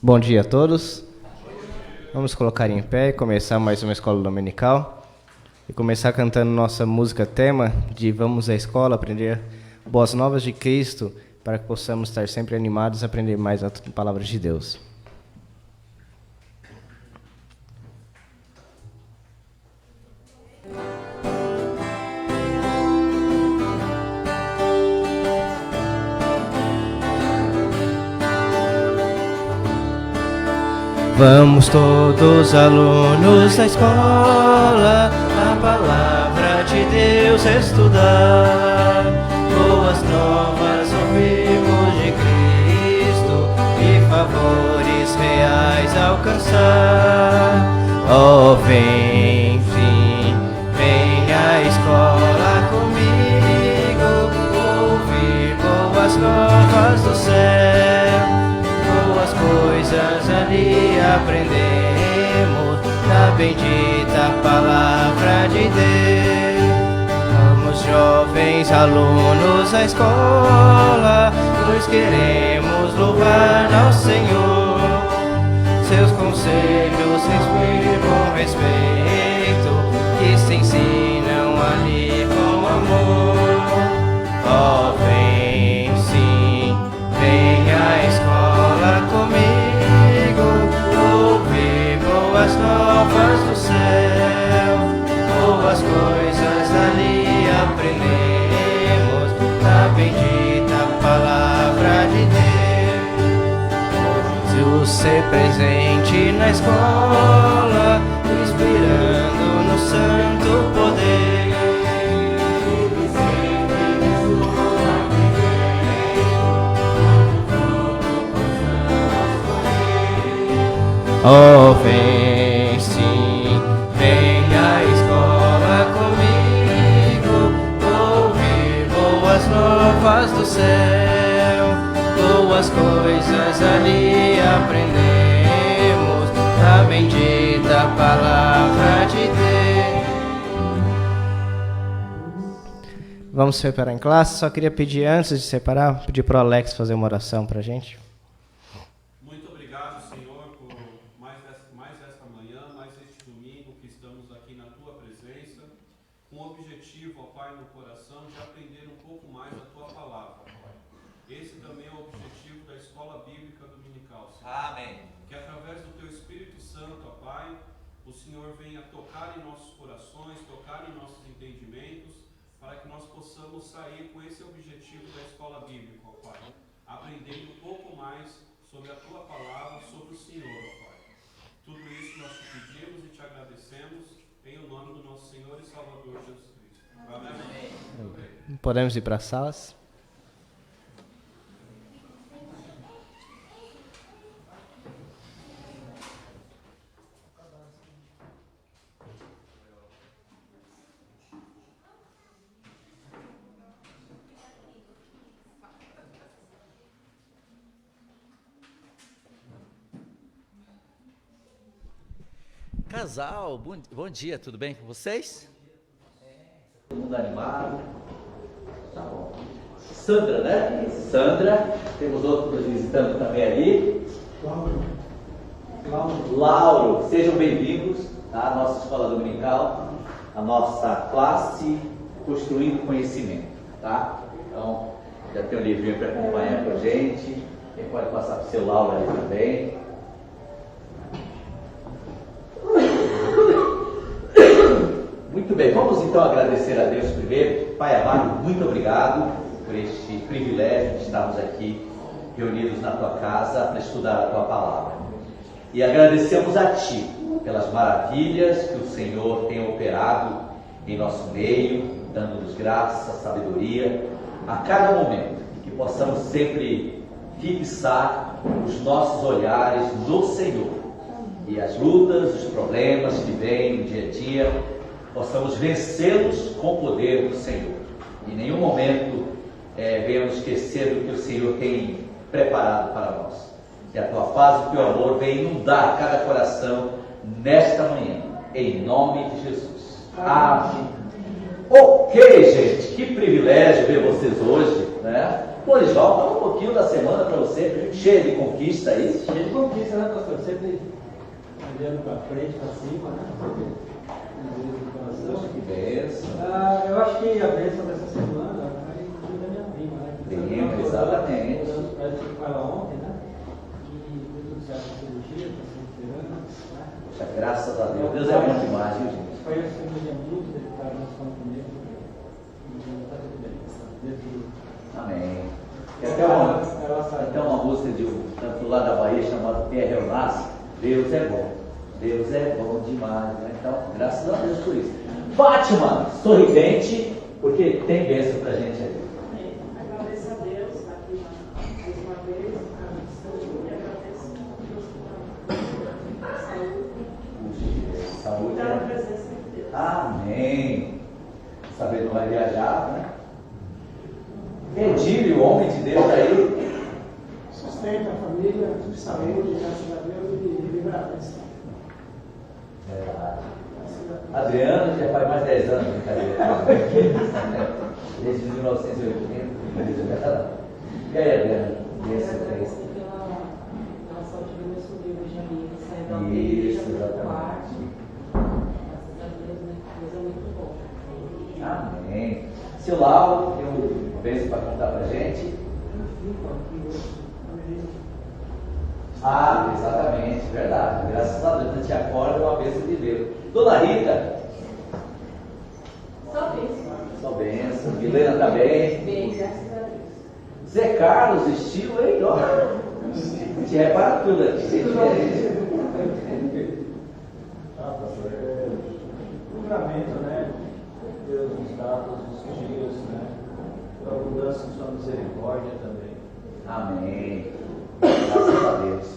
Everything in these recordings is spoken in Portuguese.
Bom dia a todos. Vamos colocar em pé e começar mais uma escola dominical. E começar cantando nossa música tema de Vamos à Escola, aprender boas novas de Cristo, para que possamos estar sempre animados a aprender mais a palavra de Deus. Vamos todos alunos da escola, a palavra de Deus estudar. Boas novas ouvimos de Cristo e favores reais alcançar. Oh, vem, vem à escola comigo, ouvir boas novas do céu. Boas coisas ali aprendemos da bendita palavra de Deus. Vamos, jovens alunos à escola, pois queremos louvar ao Senhor. Seus conselhos inspiram com respeito, que se ensinam ali com amor. Oh, vem sim, vem à escola comigo, ouvir boas novas do céu. Boas coisas ali aprendemos da bendita palavra de Deus. Jesus ser presente na escola, inspirando no santo poder. Oh, vem sim, vem à escola comigo, ouvir boas novas do céu. Boas coisas ali aprendemos da bendita palavra de Deus. Vamos separar em classe. Só queria pedir, antes de separar, pedir para o Alex fazer uma oração para a gente. Sair com esse objetivo da escola bíblica, ó Pai, aprendendo um pouco mais sobre a Tua palavra, sobre o Senhor, ó Pai. Tudo isso nós te pedimos e te agradecemos em o nome do nosso Senhor e Salvador Jesus Cristo. Amém. Amém. Podemos ir para as salas? Casal, bom dia, tudo bem com vocês? Todo mundo animado? Tá bom. Sandra, né? Sandra, temos outros visitando também ali. Lauro, sejam bem-vindos à nossa escola dominical, à nossa classe Construindo Conhecimento, tá? Então, já tem um livrinho para acompanhar com a gente, quem pode passar para o seu Lauro ali também. Muito bem, vamos então agradecer a Deus primeiro. Pai amado, muito obrigado por este privilégio de estarmos aqui reunidos na Tua casa para estudar a Tua palavra. E agradecemos a Ti pelas maravilhas que o Senhor tem operado em nosso meio, dando-nos graça, sabedoria a cada momento, e que possamos sempre fixar os nossos olhares no Senhor. E as lutas, os problemas que vêm no dia a dia, possamos vencê-los com o poder do Senhor. Em nenhum momento venhamos esquecer do que o Senhor tem preparado para nós. Que a Tua paz e o Teu amor venham inundar cada coração nesta manhã, em nome de Jesus. Amém. Ok, gente, que privilégio ver vocês hoje, né? Lourival, fala um pouquinho da semana para você, cheia de conquista aí. Cheio de conquista, né, pastor? Sempre olhando para frente, para cima, né? Poxa, que bênção. Eu acho que a bênção dessa semana vai incluir a minha prima, né? Prima, exatamente. Eu estive com ela ontem, né? E tudo certo com cirurgia, está se recuperando, né? Poxa, graças a Deus. Deus é bom demais, viu, gente? Foi uma cirurgia muito delicada, nós falamos comigo. E está tudo bem, Deus. Amém. Tem até uma música de um canto lá da Bahia chamado Pierre Leonardo. Deus é bom. Deus é bom demais, né? Então, graças a Deus por isso. Fátima, sorridente, porque tem bênção pra gente aí. Agradeço a Deus aqui mais uma vez, a missão e agradeço a Deus por saúde. Saúde. Pela presença de Deus. Amém. Saber não vai viajar, né? Edílio, o homem de Deus aí. Sustenta a família, saúde, graças a Deus e livramento. Verdade. Adriano já faz mais 10 anos, brincadeira. Desde 1980. E aí, Adriano? Agradeço pela saúde do meu sobrinho Benjamin, que saiu da igreja pelo quarto. Graças a Deus, né? Deus é muito bom. Amém. Seu Lauro, tem um beijo para contar pra gente? Ah, exatamente, verdade. Graças a Deus, a gente acorda uma bênção de Deus. Dona Rita? Só bênção. Só bênção. Milena também? Bem, graças a Deus. Zé Carlos, estilo, hein? Ó. A gente repara tudo aqui. Pastor, livramento, né? Deus nos dá todos os dias, né? A abundância de sua misericórdia também. Amém. Graças a Deus.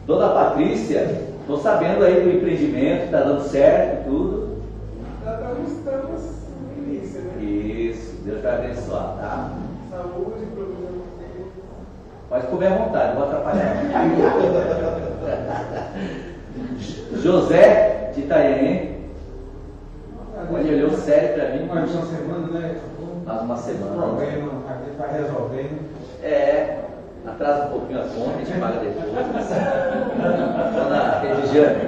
Dona Patrícia, estou sabendo aí do empreendimento, está dando certo e tudo. Estamos no início, né? Isso, Deus vai abençoar, tá? Saúde, problema dele. Pode comer à vontade, não vou atrapalhar. José de Itanhaém. Ele olhou sério para mim. Mais uma semana, né? Mais uma semana. Problema, a gente vai resolvendo. Atrasa um pouquinho a conta, a gente paga depois. Dona Regiane.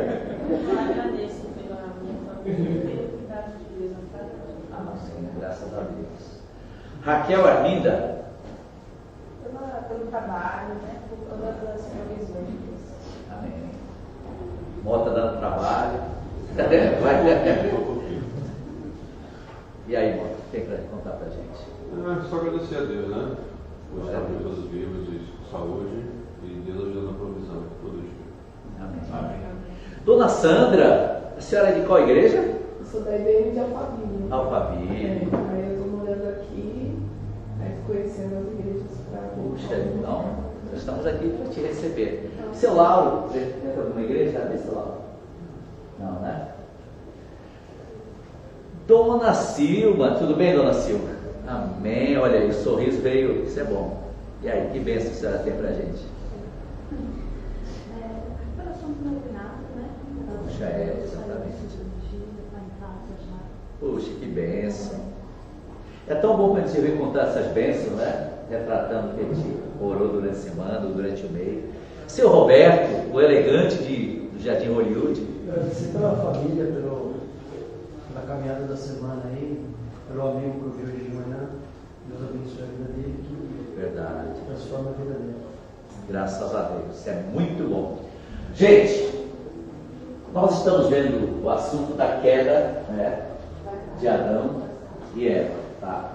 Eu agradeço pela minha família, pelo cuidado de Deus na casa. Amém, graças a Deus. Raquel Arminda. Pelo trabalho, né? Por todas as provisões. Amém. Mota dando trabalho. Vai. E aí, Mota, o que tem para contar pra gente? Só agradecer a Deus, né? Por estar com todos vivos e saúde e Deus ajudando a provisão todo dia. Amém. Dona Sandra, a senhora é de qual igreja? Eu sou da IBM de Alphaville. Alphaville. Aí eu estou morando aqui, aí conhecendo as igrejas para. Puxa, então, nós estamos aqui para te receber. Seu Lauro, entra numa igreja? Cadê seu Lauro? Não, né? Dona Silva, tudo bem, Dona Silva? Amém, olha aí, o sorriso veio, isso é bom. E aí, que bênção a senhora tem pra gente? Coração do meu cunhado, né? Puxa, exatamente. Puxa, que bênção. É tão bom quando a gente vem contar essas bênçãos, né? Retratando o que a gente orou durante a semana, durante o mês. Seu Roberto, o elegante do Jardim Hollywood. Agradecer pela família, pela caminhada da semana aí, pelo amigo que eu vi hoje de manhã. Deus abençoe a vida dele, que Verdade. transforma a vida dele. Graças a Deus, isso é muito bom. Gente, nós estamos vendo o assunto da queda, né, de Adão e Eva, tá?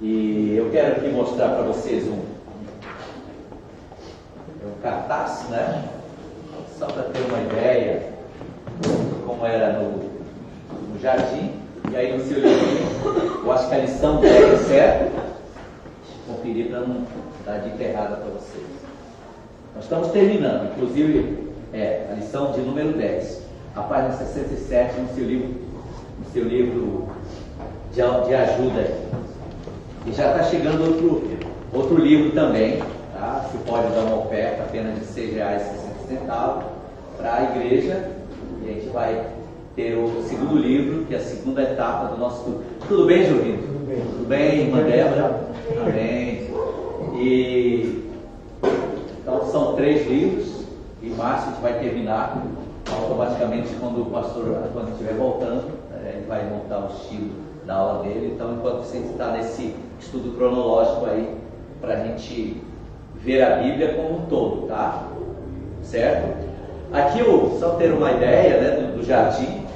E eu quero aqui mostrar para vocês um cartaz, né? Só para ter uma ideia de como era no jardim. E aí no seu livro, eu acho que a lição 10 é certo. Conferir para não dar dica errada para vocês. Nós estamos terminando, inclusive a lição de número 10, a página 67 no seu livro de ajuda. E já está chegando outro livro também, tá? Você pode dar uma oferta apenas de R$ 6,60 para a igreja, e a gente vai ter o segundo livro, que é a segunda etapa do nosso estudo. Tudo bem, Jovino? Tudo bem, irmã Débora? Amém. Então são 3 livros, em março a gente vai terminar automaticamente quando o pastor, quando estiver voltando, ele vai montar o estilo da aula dele. Então, enquanto você está nesse estudo cronológico aí, para a gente ver a Bíblia como um todo, tá? Certo? Aqui, só ter uma ideia, né, do jardim.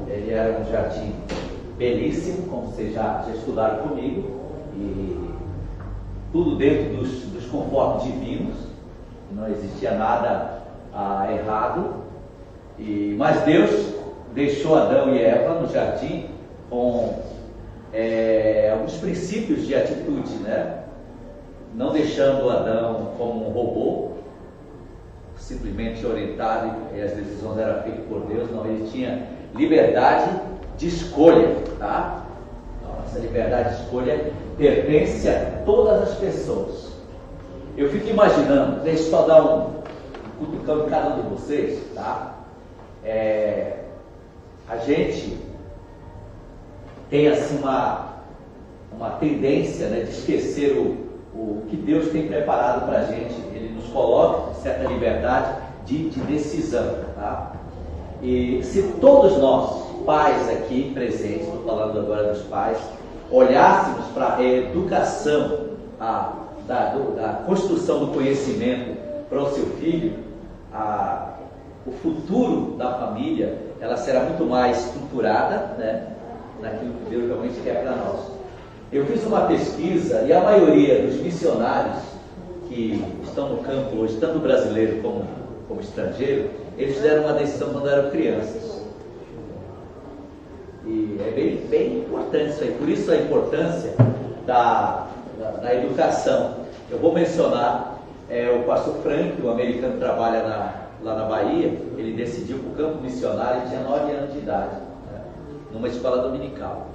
Ele era um jardim belíssimo, como vocês já estudaram comigo, e tudo dentro dos confortos divinos, não existia nada errado. Mas Deus deixou Adão e Eva no jardim com alguns princípios de atitude, né? Não deixando Adão como um robô, simplesmente orientado, e as decisões eram feitas por Deus. Não, ele tinha liberdade de escolha, tá? Então, essa liberdade de escolha pertence a todas as pessoas. Eu fico imaginando, deixa eu só dar um cutucão em cada um de vocês, tá? A gente tem assim uma tendência, né, de esquecer o que Deus tem preparado para a gente. Ele nos coloca certa liberdade de decisão, tá? E se todos nós, pais aqui presentes, estou falando agora dos pais, olhássemos para a educação, da construção do conhecimento para o seu filho, o futuro da família, ela será muito mais estruturada, né, naquilo que Deus realmente quer para nós. Eu fiz uma pesquisa e a maioria dos missionários que estão no campo hoje, tanto brasileiro como estrangeiro, eles fizeram uma decisão quando eram crianças. E é bem importante isso aí. Por isso a importância da educação. Eu vou mencionar o pastor Frank, o americano que trabalha lá na Bahia. Ele decidiu para o campo missionário, ele tinha 9 anos de idade, né, numa escola dominical.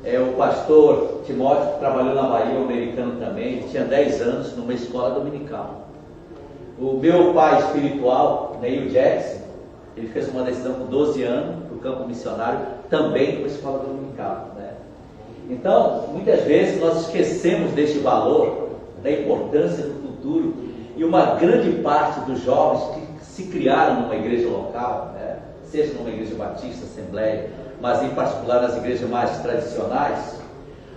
O pastor Timóteo, que trabalhou na Bahia, o americano também, ele tinha 10 anos numa escola dominical. O meu pai espiritual, Neil Jackson, ele fez uma decisão com 12 anos para o campo missionário, também numa escola dominical, né? Então, muitas vezes nós esquecemos deste valor, da importância do futuro, e uma grande parte dos jovens que se criaram numa igreja local, né, seja numa igreja batista, assembleia, mas em particular nas igrejas mais tradicionais,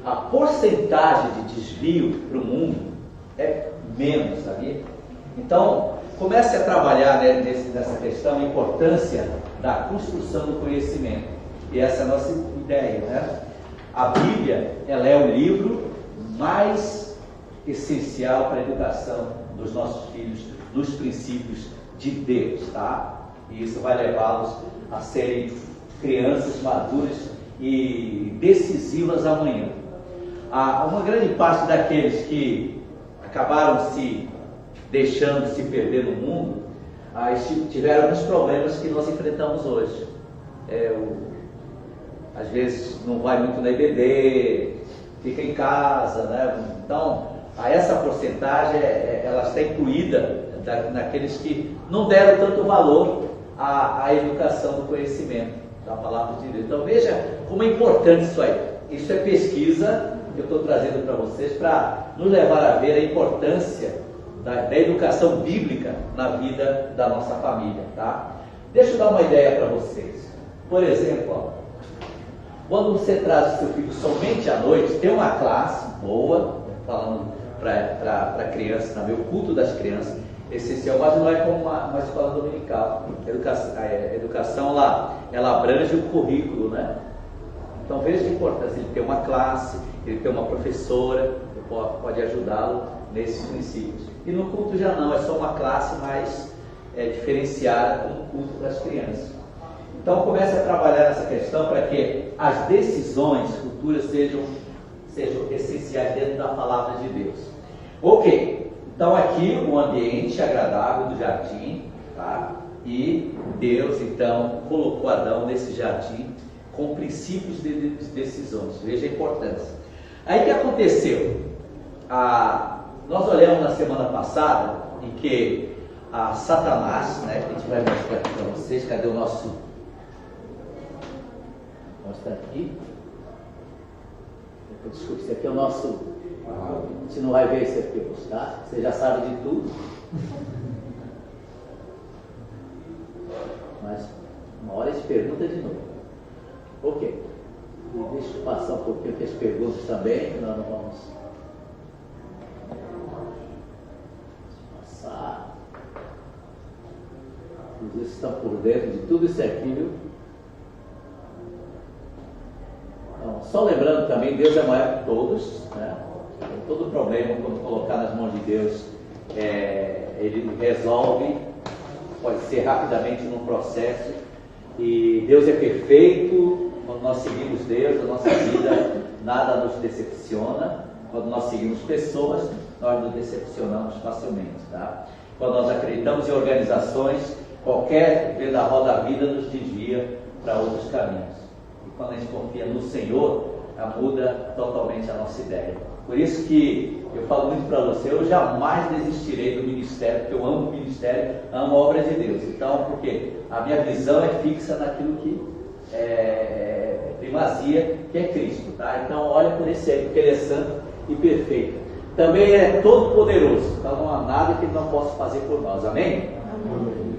a porcentagem de desvio para o mundo é menos, sabia? Então, comece a trabalhar, né, nessa questão, a importância da construção do conhecimento. E essa é a nossa ideia, né? A Bíblia, ela é o livro mais essencial para a educação dos nossos filhos, nos princípios de Deus, tá? E isso vai levá-los a serem crianças maduras e decisivas amanhã. Uma grande parte daqueles que acabaram se deixando se perder no mundo, tiveram alguns problemas que nós enfrentamos hoje. Às vezes não vai muito na IBD, fica em casa, né? Então, essa porcentagem, ela está incluída naqueles que não deram tanto valor à educação do conhecimento da palavra de Deus. Então, veja como é importante isso aí. Isso é pesquisa que eu estou trazendo para vocês, para nos levar a ver a importância da educação bíblica na vida da nossa família, tá? Deixa eu dar uma ideia para vocês. Por exemplo, quando você traz o seu filho somente à noite, tem uma classe boa, falando para crianças, também o culto das crianças, essencial, mas não é como uma escola dominical. A educação ela abrange o currículo, né? Então veja a importância, ele ter uma classe, ele ter uma professora, que pode ajudá-lo nesses princípios. E no culto já não, é só uma classe mais diferenciada como o culto das crianças. Então comece a trabalhar nessa questão para que as decisões futuras sejam essenciais dentro da palavra de Deus. Ok, então aqui um ambiente agradável do jardim, tá? E Deus então colocou Adão nesse jardim com princípios de decisões. Veja a importância. Aí o que aconteceu? Nós olhamos na semana passada em que Satanás, né, que a gente vai mostrar aqui para vocês, cadê o nosso mostrar aqui. Desculpe, esse aqui é o nosso. Você não vai ver esse aqui hoje, tá? Você já sabe de tudo. Mas uma hora ele pergunta de novo. Ok. E deixa eu passar um pouquinho aqui as perguntas também, que nós não vamos passar. Vocês estão por dentro de tudo isso aqui, viu? Então, só lembrando também, Deus é maior que todos, né? Todo problema, quando colocar nas mãos de Deus, Ele resolve, pode ser rapidamente num processo, e Deus é perfeito. Quando nós seguimos Deus, a nossa vida, nada nos decepciona. Quando nós seguimos pessoas, nós nos decepcionamos facilmente, tá? Quando nós acreditamos em organizações, qualquer vendaval da vida nos desvia para outros caminhos. E quando a gente confia no Senhor, muda totalmente a nossa ideia. Por isso que eu falo muito para você, eu jamais desistirei do ministério, porque eu amo o ministério, amo a obra de Deus. Então, porque a minha visão é fixa naquilo que primazia, que é Cristo, tá? Então olha por esse aí, porque Ele é santo e perfeito. Também é todo poderoso, então não há nada que Ele não possa fazer por nós, amém?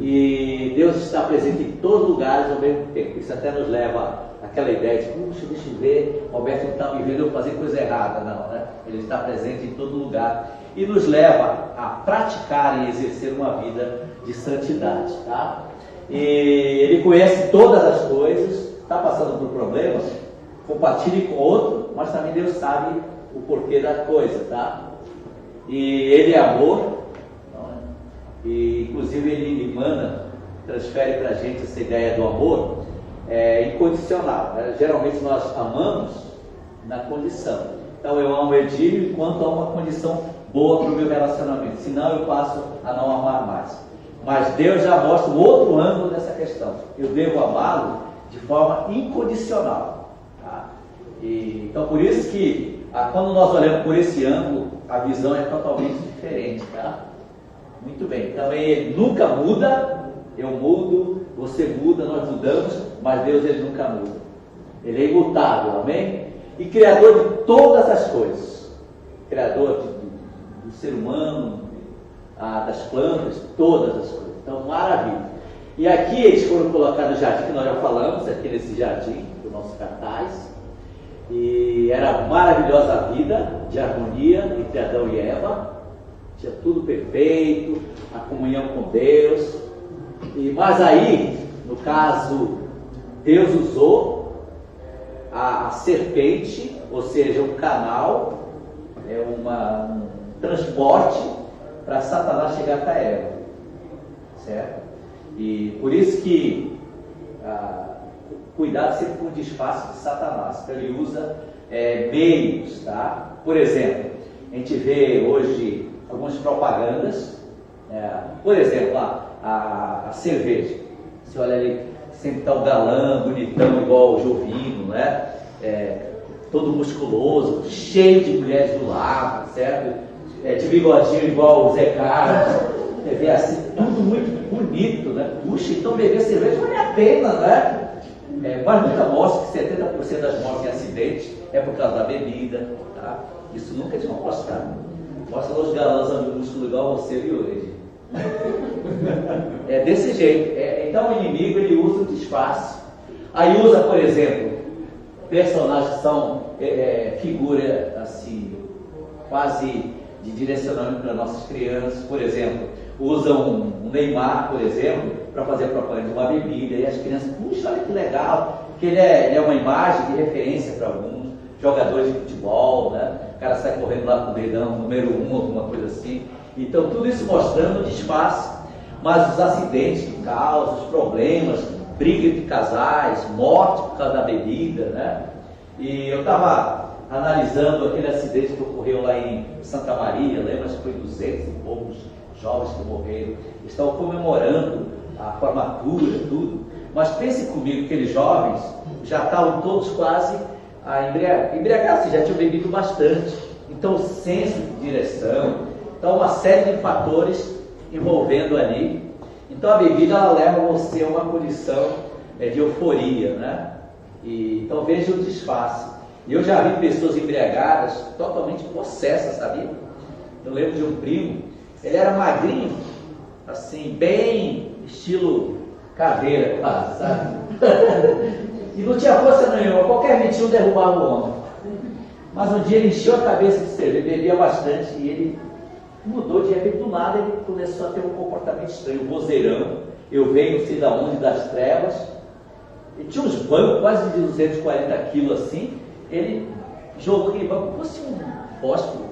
E Deus está presente em todos os lugares ao mesmo tempo. Isso até nos leva àquela ideia de, puxa, deixa eu ver, Roberto não está me vendo eu fazer coisa errada, não, né? Ele está presente em todo lugar e nos leva a praticar e exercer uma vida de santidade, tá? E Ele conhece todas as coisas, está passando por problemas, compartilhe com outro, mas também Deus sabe o porquê da coisa, tá? E Ele é amor, não é? E inclusive Ele emana, transfere para a gente essa ideia do amor incondicional, né? Geralmente nós amamos na condição. Então eu amo o Edílio enquanto há uma condição boa para o meu relacionamento, senão eu passo a não amar mais. Mas Deus já mostra um outro ângulo dessa questão. Eu devo amá-lo de forma incondicional, tá? Então por isso que quando nós olhamos por esse ângulo, a visão é totalmente diferente, tá? Muito bem, então Ele nunca muda, eu mudo, você muda, nós mudamos, mas Deus Ele nunca muda. Ele é imutável, amém? E Criador de todas as coisas, Criador do ser humano, das plantas, todas as coisas. Então, maravilha. E aqui eles foram colocados no jardim, que nós já falamos, aqui nesse jardim, do nosso cartaz. E era maravilhosa a vida de harmonia entre Adão e Eva. Tinha tudo perfeito, a comunhão com Deus. Mas aí, no caso, Deus usou a serpente, ou seja, um canal, um transporte para Satanás chegar até Eva, certo? E por isso que cuidado sempre com o disfarce de Satanás, que ele usa meios, tá? Por exemplo, a gente vê hoje algumas propagandas, por exemplo, a cerveja, você olha ali, sempre está o galã, bonitão, igual o Jovino, né? Todo musculoso, cheio de mulheres do lado, certo? De bigodinho igual o Zé Carlos, vê assim, tudo muito bonito, né? Puxa, então beber cerveja vale a pena, né? Mas nunca mostra que 70% das mortes em acidente é por causa da bebida, tá? Isso nunca eles vão mostrar. Mostra os galãs músculo igual você e hoje. É desse jeito. Então o inimigo ele usa o disfarce. Aí usa, por exemplo, personagens que são figura assim, quase de direcionamento para nossas crianças. Por exemplo, usam um Neymar, por exemplo, para fazer propaganda de uma bebida, e as crianças, puxa, olha que legal, porque ele é uma imagem de referência para alguns jogadores de futebol, né? O cara sai correndo lá com o dedão, número 1, alguma coisa assim. Então tudo isso mostrando o disfarce, mas os acidentes que causam, os problemas, briga entre casais, morte por causa da bebida, né? E eu estava analisando aquele acidente que ocorreu lá em Santa Maria, lembra? Que foi 200 e poucos jovens que morreram. Estão comemorando a formatura, tudo. Mas pense comigo, aqueles jovens já estavam todos quase embriagados, já tinham bebido bastante. Então, o senso de direção, então uma série de fatores envolvendo ali. Então, a bebida ela leva você a uma condição de euforia, né? E Então veja o disfarce. E eu já vi pessoas embriagadas, totalmente possessas, sabia? Eu lembro de um primo, ele era magrinho, assim, bem estilo caveira, quase, sabe? E não tinha força nenhuma, qualquer mentiu derrubava o homem. Mas um dia ele encheu a cabeça de cerveja, bebia bastante e ele mudou de repente. Do nada ele começou a ter um comportamento estranho, um vozeirão. Eu venho não sei da onde, das trevas. Ele tinha uns bancos quase de 240 quilos assim. Ele jogou aquele banco como se fosse um fósforo,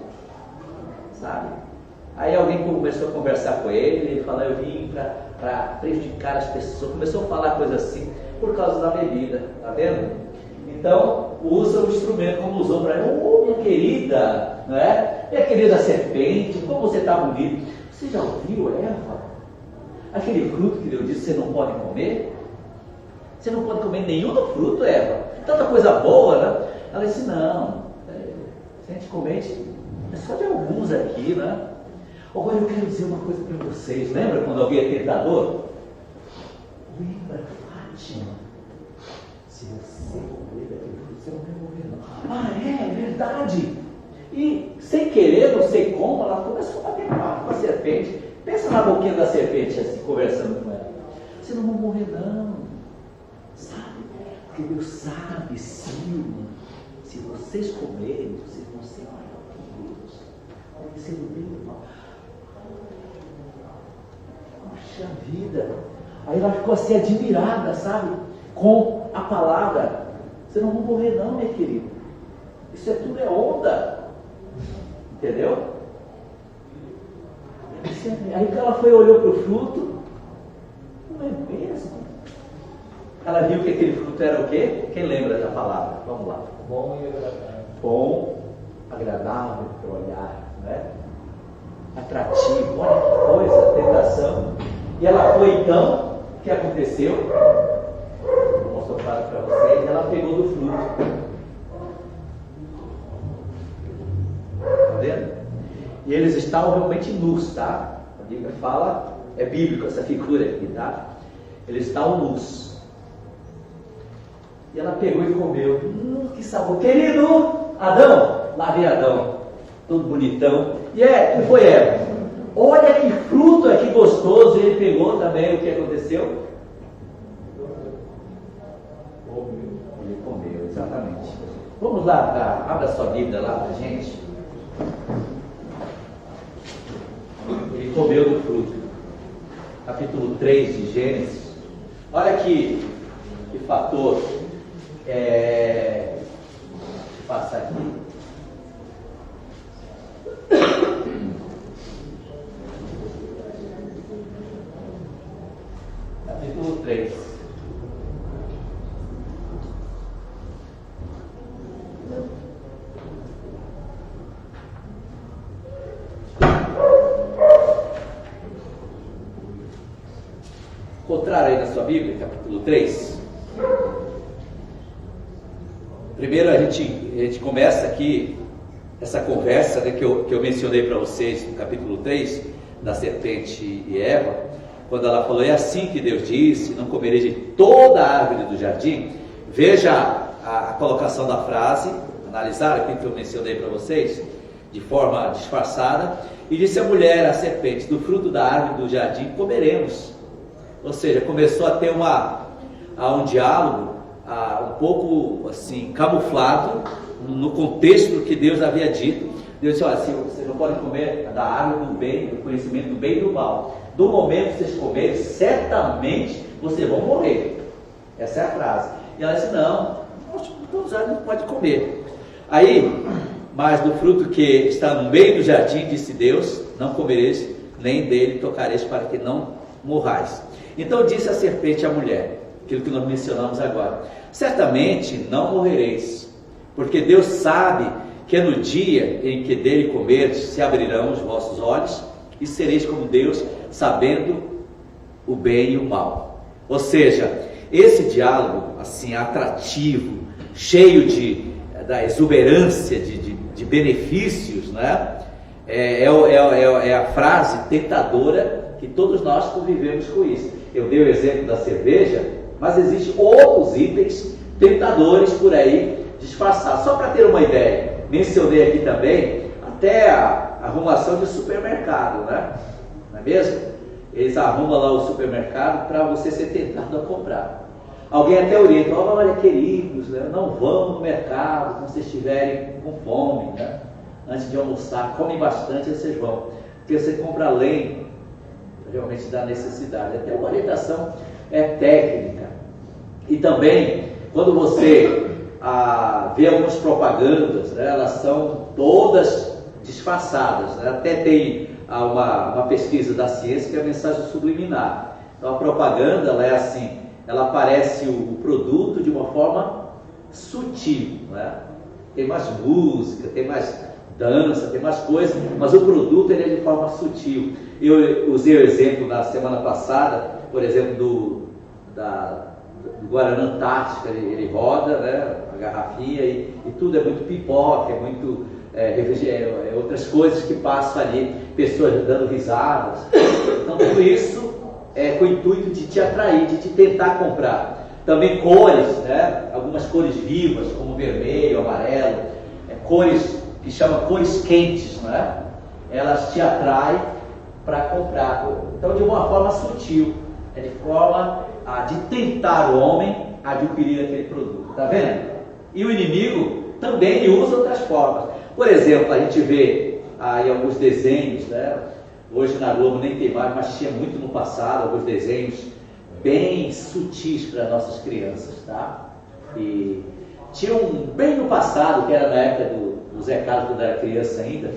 sabe? Aí alguém começou a conversar com ele, ele falou: eu vim para prejudicar as pessoas. Começou a falar coisa assim por causa da bebida, tá vendo? Então usa o instrumento como usou para ele. Oh, minha querida, não é? Minha querida serpente, como você está bonito. Você já ouviu, Eva? Aquele fruto que Deus disse que você não pode comer? Você não pode comer nenhum do fruto, Eva. Tanta coisa boa, né? Ela disse: não, se a gente comer, é só de alguns aqui, né? Agora eu quero dizer uma coisa para vocês. Lembra quando alguém é tentador? Lembra, Fátima? Se você comer daquele fruto, você não vai morrer, não. Ah, é verdade. E sem querer, não sei como, ela começou a bater papo com a serpente. Pensa na boquinha da serpente assim, conversando com ela. Vocês não vão morrer, não. Sabe? Porque Deus sabe, sim. Se vocês comerem, vocês vão ser maior que Deus. Conhecendo o bem e o mal. Poxa vida! Aí ela ficou assim admirada, sabe? Com a palavra. Vocês não vão morrer não, minha querida. Isso tudo é onda. Entendeu? Aí que ela foi, olhou para o fruto. Não é mesmo? Ela viu que aquele fruto era o quê? Quem lembra da palavra? Vamos lá. Bom e agradável. Bom, agradável para o olhar, né? Atrativo, olha que coisa, tentação. E ela foi então, o que aconteceu? Vou mostrar para vocês, ela pegou do fruto. Está vendo? E eles estavam realmente nus, tá? A Bíblia fala, é bíblico essa figura aqui, tá? Eles estavam nus. E ela pegou e comeu. Que sabor! Querido Adão! Lá vem Adão, todo bonitão. E que foi Eva? Olha que fruto aqui gostoso. E ele pegou também. O que aconteceu? Ele comeu, exatamente. Vamos lá, abra sua Bíblia lá pra gente. Ele comeu do fruto. Capítulo 3 de Gênesis. Olha que fator. Deixa eu passar aqui. Capítulo 3. Encontraram aí na sua Bíblia, capítulo 3. Primeiro a gente começa aqui essa conversa, né, que eu mencionei para vocês no capítulo 3, da serpente e Eva, quando ela falou: é assim que Deus disse, não comereis de toda a árvore do jardim. Veja a colocação da frase, analisar aqui que eu mencionei para vocês, de forma disfarçada, e disse a mulher, a serpente: do fruto da árvore do jardim comeremos. Ou seja, começou a ter um diálogo um pouco assim, camuflado no contexto do que Deus havia dito. Deus disse: olha, vocês não podem comer da árvore do bem, do conhecimento do bem e do mal. Do momento que vocês comerem, certamente vocês vão morrer. Essa é a frase. E ela disse: não pode comer. Aí, mas do fruto que está no meio do jardim, disse Deus, não comereis, nem dele tocareis, para que não morrais. Então disse a serpente à mulher, aquilo que nós mencionamos agora: certamente não morrereis, porque Deus sabe que no dia em que dele comerdes, se abrirão os vossos olhos, e sereis como Deus, sabendo o bem e o mal. Ou seja, esse diálogo assim atrativo, cheio da exuberância de benefícios, né? É a frase tentadora que todos nós convivemos com isso. Eu dei o exemplo da cerveja, mas existem outros itens tentadores por aí disfarçados. Só para ter uma ideia, mencionei aqui também até a arrumação de supermercado, né? Não é mesmo? Eles arrumam lá o supermercado para você ser tentado a comprar. Alguém até orienta, olha queridos, né? Não vão no mercado quando vocês estiverem com fome, né? Antes de almoçar, comem bastante, vocês vão. Porque você compra além realmente da necessidade. Até uma orientação técnica. E também, quando você vê algumas propagandas, né? Elas são todas disfarçadas, né? Até tem uma pesquisa da ciência que é a mensagem subliminar. Então a propaganda ela é assim, ela aparece o produto de uma forma sutil, né? Tem mais música, tem mais dança, tem mais coisas, mas o produto ele é de forma sutil. Eu usei o exemplo na semana passada, por exemplo, do Guaraná Antártica, ele roda, né? A garrafinha e tudo é muito pipoca, é muito outras coisas que passam ali, pessoas dando risadas. Então tudo isso é com o intuito de te atrair, de te tentar comprar. Também cores, né? Algumas cores vivas, como vermelho, amarelo, cores que chamam cores quentes, né? Elas te atraem para comprar. Então de uma forma sutil, de forma de tentar o homem a adquirir aquele produto. Tá vendo? E o inimigo também usa outras formas. Por exemplo, a gente vê em alguns desenhos, né? Hoje na Globo nem tem mais, mas tinha muito no passado, alguns desenhos bem sutis para nossas crianças, tá? E tinha bem no passado, que era na época do Zé Carlos, quando era criança ainda,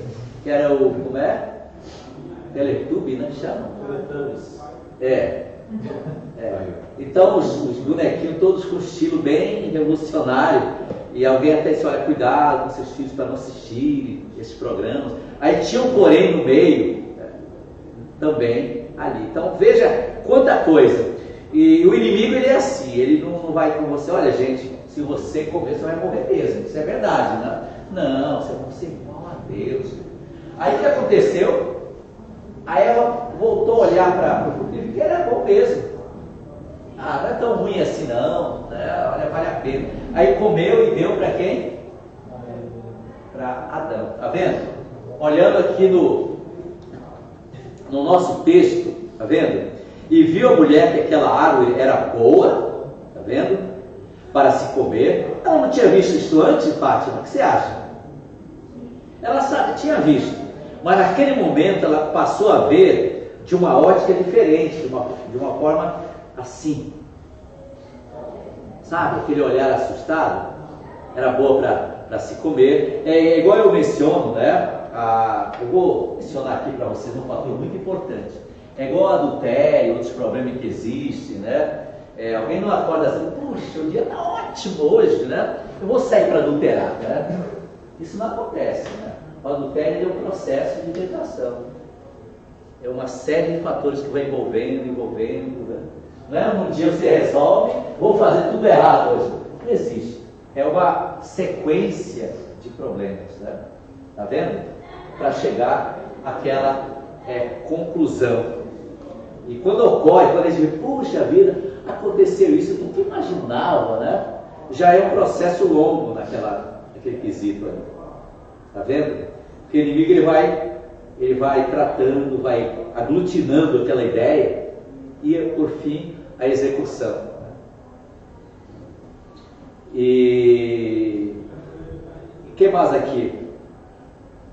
que era como é? Teletubby, né? Chama? Então os bonequinhos todos com estilo bem revolucionário. E alguém até disse, olha, cuidado com seus filhos para não assistirem esses programas. Aí tinha um porém no meio, também ali. Então veja quanta coisa. E o inimigo ele é assim, ele não vai com você, olha gente, se você comer, você vai morrer mesmo. Isso é verdade, né? Não, você vai ser igual a Deus. Aí o que aconteceu? Aí ela voltou a olhar para o fruto que era bom mesmo. Não é tão ruim assim não, né? Olha, vale a pena. Aí comeu e deu para quem? Para Adão, tá vendo? Olhando aqui no nosso texto, tá vendo? E viu a mulher que aquela árvore era boa, tá vendo? Para se comer. Ela não tinha visto isso antes, Fátima? O que você acha? Ela tinha visto, mas naquele momento ela passou a ver de uma ótica diferente, de uma forma assim, sabe, aquele olhar assustado. Era boa para se comer. É igual eu menciono, né? Eu vou mencionar aqui para vocês um fator muito importante. É igual adultério, outros problemas que existem, né? Alguém não acorda assim, puxa, o dia está ótimo hoje, né? Eu vou sair para adulterar, né? Isso não acontece, né? O adultério é um processo de tentação. É uma série de fatores que vai envolvendo, né? Não é um dia você resolve, vou fazer tudo errado hoje. Não existe. É uma sequência de problemas, né? Tá vendo? Para chegar àquela conclusão. E quando ocorre, quando a gente vê, puxa vida, aconteceu isso, eu nunca imaginava, né? Já é um processo longo naquele quesito ali. Tá vendo? Porque o inimigo ele vai tratando, vai aglutinando aquela ideia e, por fim, a execução. E o que mais aqui?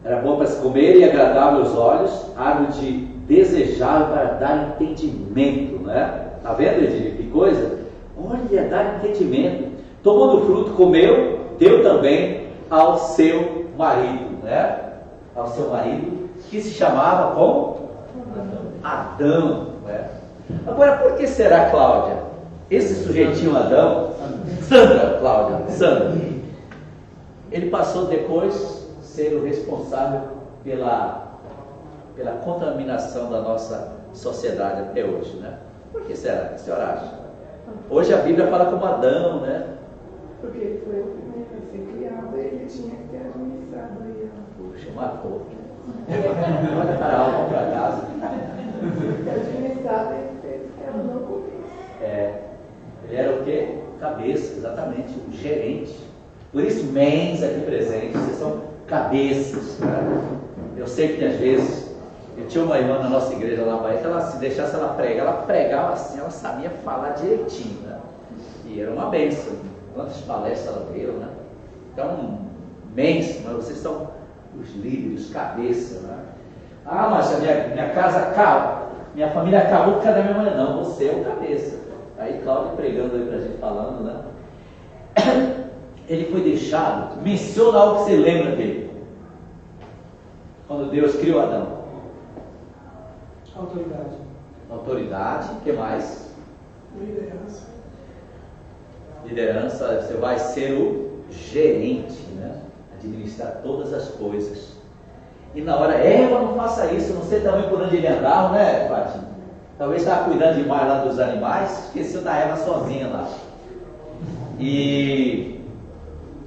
Era bom para se comer e agradável aos olhos, árvore de desejável para dar entendimento, né? Tá vendo, Edilho? Que coisa? Olha, dar entendimento. Tomou do fruto, comeu, deu também ao seu marido, né? Ao seu marido, que se chamava como? Adão, né? Agora, por que será, Cláudia? Esse sujeitinho Adão, Sandra, Cláudia, Sandra, ele passou depois a ser o responsável pela contaminação da nossa sociedade até hoje, né? Por que será? O que a senhora acha? Hoje a Bíblia fala como Adão, né? Porque ele foi o primeiro a ser criado e ele tinha que ter administrado aí. Puxa, matou. Olha para a alma para casa. Administrado ele fez que ela não comia. Ele era o quê? cabeça, exatamente, o gerente. Por isso, mens aqui presentes, vocês são cabeças. Né? Eu sei que às vezes, eu tinha uma irmã na nossa igreja lá, que ela, se deixasse ela pregava assim, ela sabia falar direitinho. Né? E era uma bênção. Quantas palestras ela deu, né? Então, mens, mas vocês são os líderes, os cabeças. Né? Ah, mas a minha casa acaba, minha família acabou por causa da minha mãe. Não, você é o cabeça. Aí Cláudio pregando aí pra gente, falando, né? Ele foi deixado, menciona algo que você lembra dele. Quando Deus criou Adão. Autoridade. Autoridade, o que mais? Liderança. Liderança, você vai ser o gerente, né? Administrar todas as coisas. E na hora, Eva, não faça isso, não sei também por onde ele andava, né, Paty? Talvez estava cuidando demais lá dos animais, esqueceu da Eva sozinha lá. E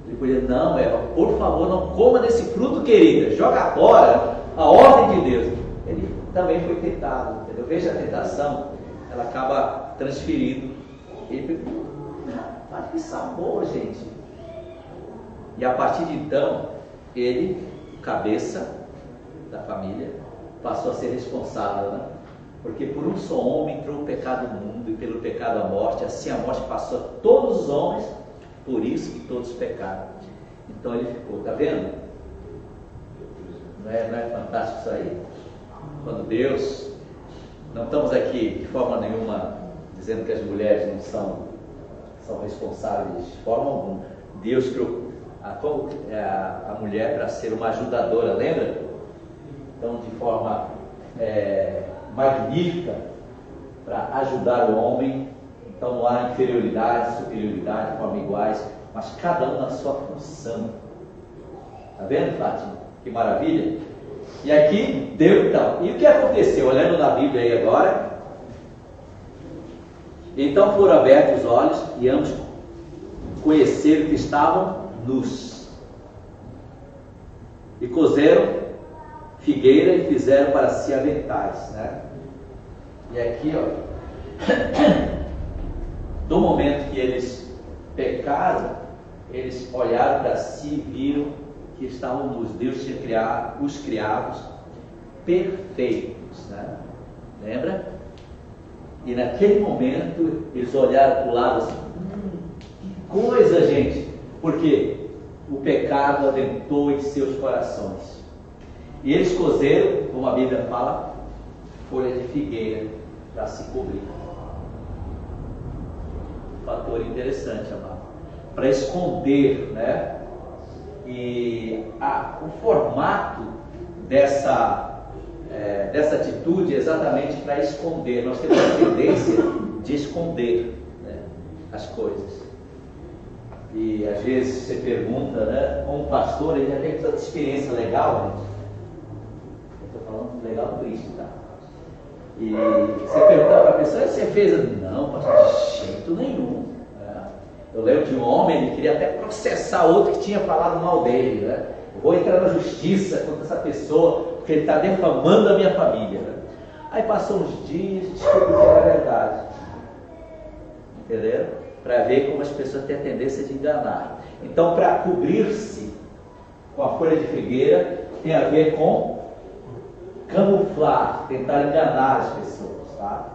ele podia, não, Eva, por favor, não coma desse fruto, querida, joga fora a ordem de Deus. Ele também foi tentado, entendeu? Veja a tentação, ela acaba transferindo. Ele mas que sabor, gente. E a partir de então, ele, cabeça da família, passou a ser responsável, né? Porque por um só homem entrou o pecado no mundo, e pelo pecado a morte, assim a morte passou a todos os homens, por isso que todos pecaram. Então ele ficou, tá vendo? Não é fantástico isso aí? Quando Deus, não estamos aqui de forma nenhuma dizendo que as mulheres não são responsáveis de forma alguma. Deus criou a mulher para ser uma ajudadora, lembra? Então, de forma magnífica, para ajudar o homem. Então, não há inferioridade, superioridade, de forma iguais, mas cada um na sua função. Está vendo, Fátima? Que maravilha! E aqui, Deus, então, e o que aconteceu? Olhando na Bíblia aí agora, então foram abertos os olhos e ambos conheceram que estavam nus. E cozeram figueira e fizeram para si aventais, né? E aqui, ó, do momento que eles pecaram, eles olharam para si e viram que estavam nus. Deus tinha criado os criados perfeitos, né? Lembra? E naquele momento eles olharam para o lado assim, que coisa, gente, porque o pecado adentrou em seus corações. E eles cozeram, como a Bíblia fala, folha de figueira para se cobrir. Um fator interessante, amado, para esconder, né? E o formato dessa atitude é exatamente para esconder. Nós temos a tendência de esconder, né, as coisas. E às vezes você pergunta, né, como pastor, ele já tem tanta experiência legal, né? Eu estou falando legal por isso, tá? E você pergunta para a pessoa, você fez? Não, pastor, de jeito nenhum. Eu lembro de um homem, ele queria até processar outro que tinha falado mal dele, né? Eu vou entrar na justiça contra essa pessoa, porque ele está defamando a minha família, né? Aí passou uns dias e descobriu que era verdade. Entenderam? Para ver como as pessoas têm a tendência de enganar. Então, para cobrir-se com a folha de figueira, tem a ver com camuflar, tentar enganar as pessoas, tá?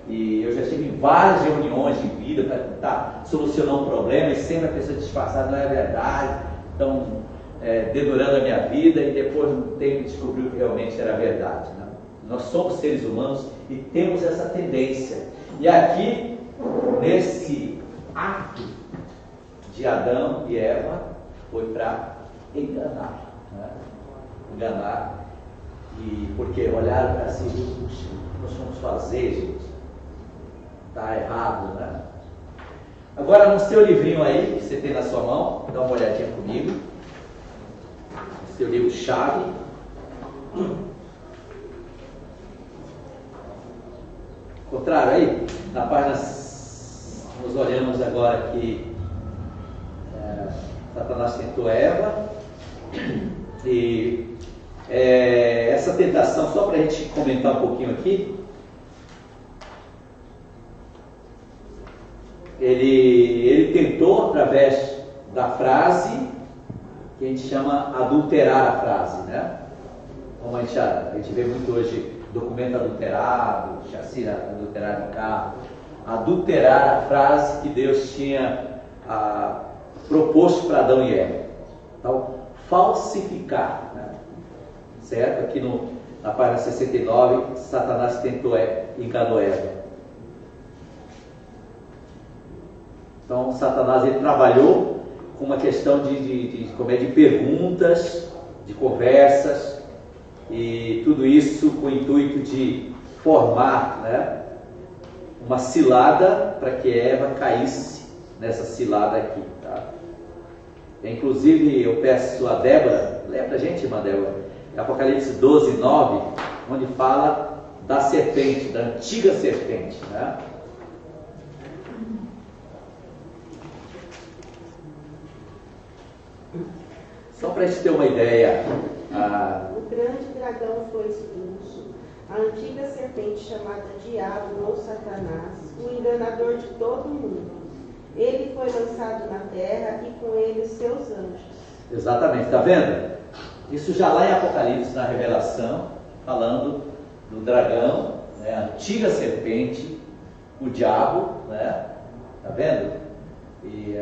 E eu já tive em várias reuniões de vida para tentar solucionar um problema e sempre a pessoa disfarçada, não é verdade, então dedurando a minha vida, e depois de um tempo descobriu que realmente era verdade, né? Nós somos seres humanos e temos essa tendência. E aqui, nesse ato de Adão e Eva, foi para enganar, né? Enganar, e porque olharam para si e disseram, puxa, nós vamos fazer, gente. Está errado, né? Agora, no seu livrinho aí, que você tem na sua mão, dá uma olhadinha comigo. Seu livro-chave. Contrário aí, na página, nós olhamos agora que Satanás tentou Eva. E essa tentação, só para a gente comentar um pouquinho aqui, ele tentou, através da frase, que a gente chama adulterar a frase, né? Como a gente vê muito hoje, documento adulterado, chassi adulterado em carro, adulterar a frase que Deus tinha proposto para Adão e Eva. Então, falsificar, né? Certo? Aqui na página 69, Satanás tentou, enganou Eva. Então, Satanás ele trabalhou com uma questão de perguntas, de conversas, e tudo isso com o intuito de formar, né, uma cilada para que Eva caísse nessa cilada aqui. Tá? Inclusive, eu peço a Débora, lê pra gente, irmã Débora, Apocalipse 12, 9, onde fala da serpente, da antiga serpente, né? Só para a gente ter uma ideia. O grande dragão foi expulso, a antiga serpente chamada Diabo ou Satanás, o enganador de todo mundo. Ele foi lançado na terra e com ele os seus anjos. Exatamente, está vendo? Isso já lá em Apocalipse, na Revelação, falando do dragão, né, a antiga serpente, o diabo, né? Está vendo? E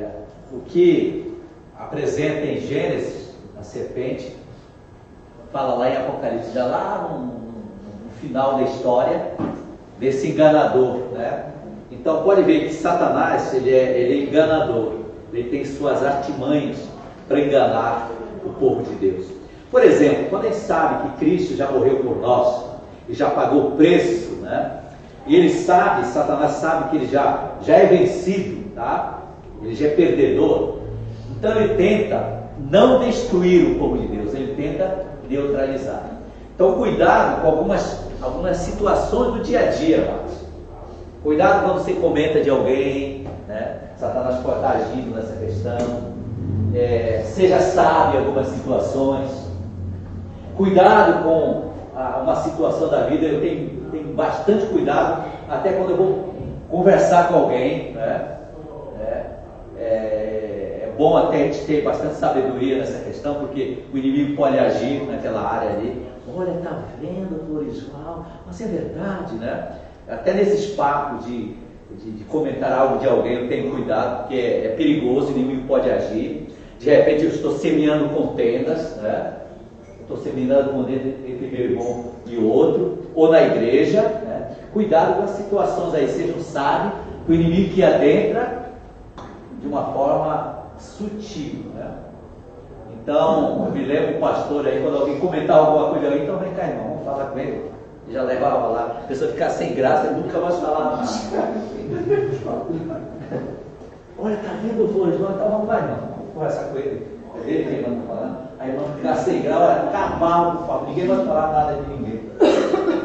o que apresenta em Gênesis, a serpente, fala lá em Apocalipse, já lá no final da história, desse enganador, né? Então pode ver que Satanás, ele é enganador, ele tem suas artimanhas para enganar o povo de Deus. Por exemplo, quando a gente sabe que Cristo já morreu por nós, e já pagou o preço, né? E ele sabe, Satanás sabe que ele já é vencido, tá? Ele já é perdedor. Então ele tenta não destruir o povo de Deus, ele tenta neutralizar. Então cuidado com algumas situações do dia a dia, amados. Cuidado quando você comenta de alguém, né? Satanás pode estar agindo nessa questão. Seja sábio em algumas situações. Cuidado com uma situação da vida. Eu tenho bastante cuidado, até quando eu vou conversar com alguém, né? É bom até a gente ter bastante sabedoria nessa questão, porque o inimigo pode agir naquela área ali. Olha, tá vendo, Floresval? Mas é verdade, né? Até nesses papos de comentar algo de alguém, eu tenho cuidado, porque é perigoso, o inimigo pode agir. De repente eu estou semeando contendas, né? Estou semeando contenda entre meu irmão e outro, ou na igreja, né? Cuidado com as situações aí, sejam sábios, o inimigo que adentra de uma forma sutil, né? Então, eu me lembro do pastor aí, quando alguém comentava alguma coisa ali, então vem cá, irmão, vamos falar com ele. Já levava lá, a pessoa ficava sem graça e nunca mais falava. Olha, tá vendo o Flores? Então vamos lá, irmão, vamos conversar com ele. É dele que a irmã está falando. A irmã ficar sem graça, acabava com o papo, ninguém vai falar nada de ninguém.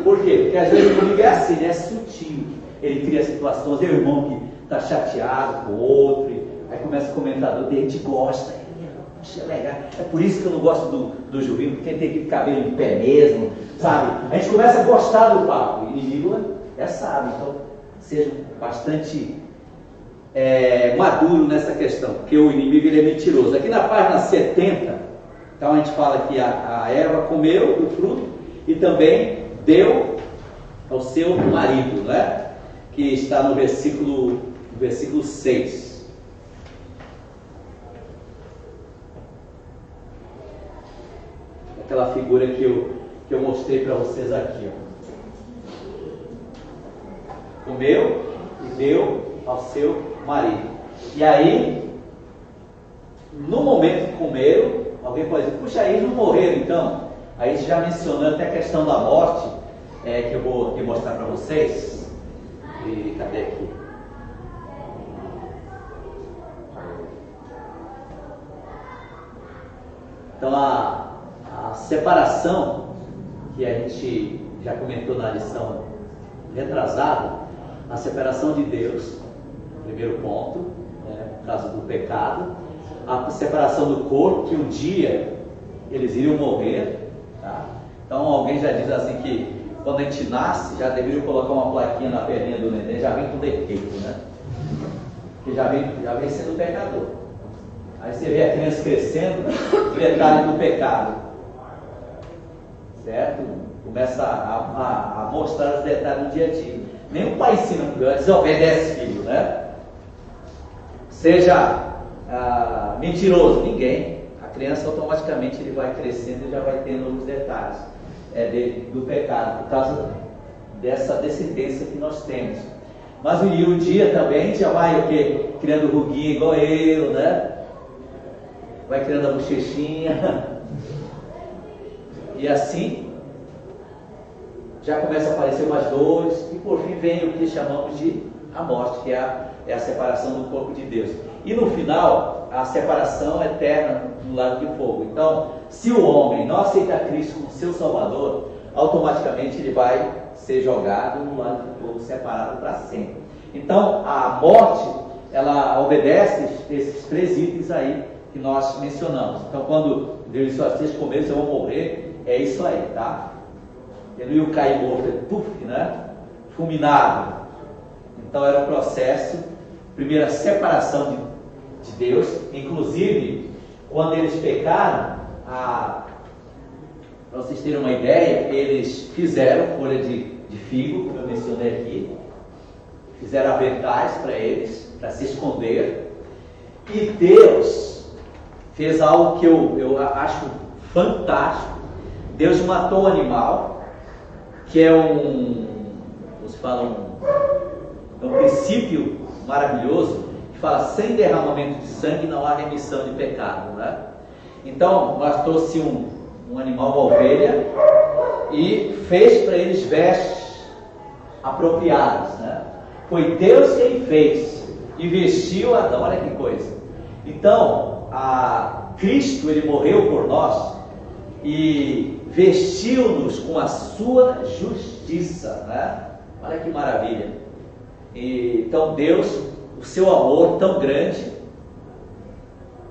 Por quê? Porque às vezes o inimigo é assim, né? É sutil. Ele cria situações, é o irmão que está chateado com o outro, aí começa o comentador, de gente gosta. Puxa, é legal. É por isso que eu não gosto do Juvinho, porque tem aquele cabelo em pé mesmo, sabe? A gente começa a gostar do papo. O inimigo sábio, então sejam bastante maduro nessa questão, porque o inimigo ele é mentiroso. Aqui na página 70, então a gente fala que a Eva comeu o fruto e também deu ao seu marido, né? Que está no versículo 6. Aquela figura que eu mostrei para vocês aqui, ó. Comeu e deu ao seu marido. E aí, no momento que comeram, alguém pode dizer, puxa, eles não morreram então? Aí já mencionando até a questão da morte, que eu vou aqui mostrar para vocês. E cadê aqui? Então a separação, que a gente já comentou na lição retrasada, a separação de Deus, primeiro ponto, né, por causa do pecado, a separação do corpo, que um dia eles iriam morrer, tá? Então alguém já diz assim que quando a gente nasce, já deveriam colocar uma plaquinha na perninha do neném, já vem com defeito, né? que já vem sendo pecador. Aí você vê a criança crescendo, detalhe do pecado, certo? Começa a mostrar os detalhes do dia a dia. Nenhum pai ensina, desobedece filho, né? Seja mentiroso, ninguém. A criança automaticamente ele vai crescendo e já vai tendo os detalhes do pecado, por causa dessa descendência que nós temos. Mas o dia também já vai o quê? Criando ruguinha igual eu, né? Vai criando a bochechinha. E assim já começa a aparecer umas dores. E por fim vem o que chamamos de a morte, que é a separação do corpo de Deus. E no final, a separação eterna no lago de fogo. Então, se o homem não aceita Cristo como seu Salvador, automaticamente ele vai ser jogado no lago de fogo, separado para sempre. Então, a morte, ela obedece esses 3 itens aí que nós mencionamos. Então, quando Deus disse, vocês comerem, vocês vão morrer, é isso aí, tá? Ele não ia cair morto, puf, né? Fulminado. Então, era um processo, primeiro, a separação de Deus. Inclusive, quando eles pecaram, para vocês terem uma ideia, eles fizeram folha de figo, como eu mencionei aqui, fizeram aventais para eles, para se esconder, e Deus fez algo que eu acho fantástico. Deus matou um animal, que é vocês falam, é um princípio maravilhoso, que fala, sem derramamento de sangue não há remissão de pecado, né? Então, nós trouxe um animal, uma ovelha, e fez para eles vestes apropriadas, né? Foi Deus quem fez e vestiu Adão, olha que coisa. Então, Cristo, ele morreu por nós e vestiu-nos com a sua justiça, né? Olha que maravilha. Então Deus, o seu amor tão grande,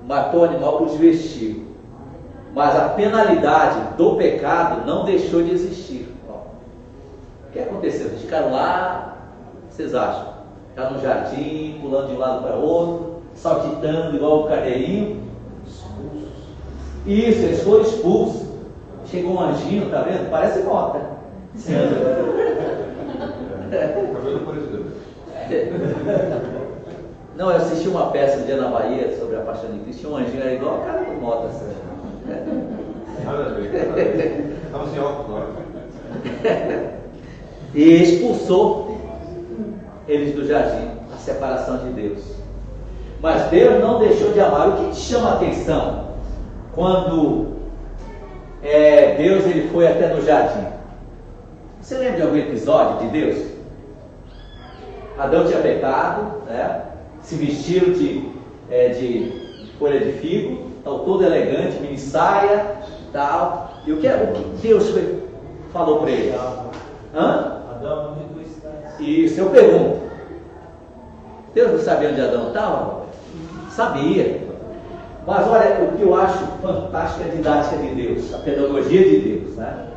matou o animal por nos vestir. Mas a penalidade do pecado não deixou de existir. O que aconteceu? Eles ficaram lá, vocês acham? Ficaram no jardim, pulando de um lado para outro, saltitando igual o carneirinho. Isso, eles foram expulsos. Chegou um anjinho, tá vendo? Parece mota. Não, eu assisti uma peça um dia na Bahia sobre a Paixão de Cristo. Tinha um anjinho, era igual a cara do Mota. Nada a ver. Estava sem óculos agora. E expulsou eles do jardim, a separação de Deus. Mas Deus não deixou de amar. O que te chama a atenção quando Deus ele foi até no jardim? Você lembra de algum episódio de Deus? Adão tinha pecado, né? Se vestiu de folha de figo, tal, todo elegante, mini saia, tal. E o que Deus falou para ele? Adão, onde tu estás? Isso, eu pergunto. Deus não sabia onde Adão estava? Sabia. Mas olha, o que eu acho fantástico é a didática de Deus, a pedagogia de Deus, né?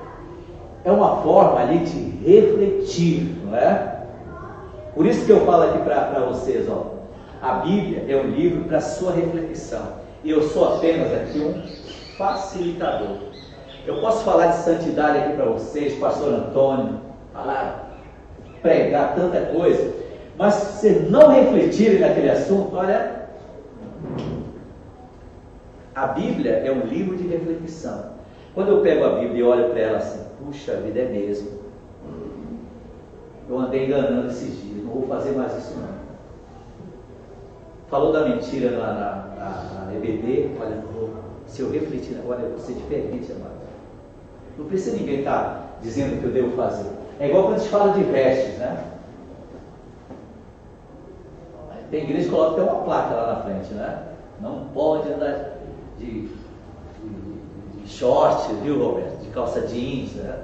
É uma forma ali de refletir, não é? Por isso que eu falo aqui para vocês, ó, a Bíblia é um livro para sua reflexão. E eu sou apenas aqui um facilitador. Eu posso falar de santidade aqui para vocês, pastor Antônio, pregar tanta coisa, mas se vocês não refletirem naquele assunto, olha, a Bíblia é um livro de reflexão. Quando eu pego a Bíblia e olho para ela assim, puxa vida, é mesmo. Eu andei enganando esses dias, não vou fazer mais isso não. Falou da mentira na EBD, olha, se eu refletir agora, eu vou ser diferente, amado. Não precisa ninguém estar dizendo o que eu devo fazer. É igual quando a gente fala de vestes, né? Tem igreja que coloca até uma placa lá na frente, né? Não pode andar de short, viu, Roberto? De calça jeans, né?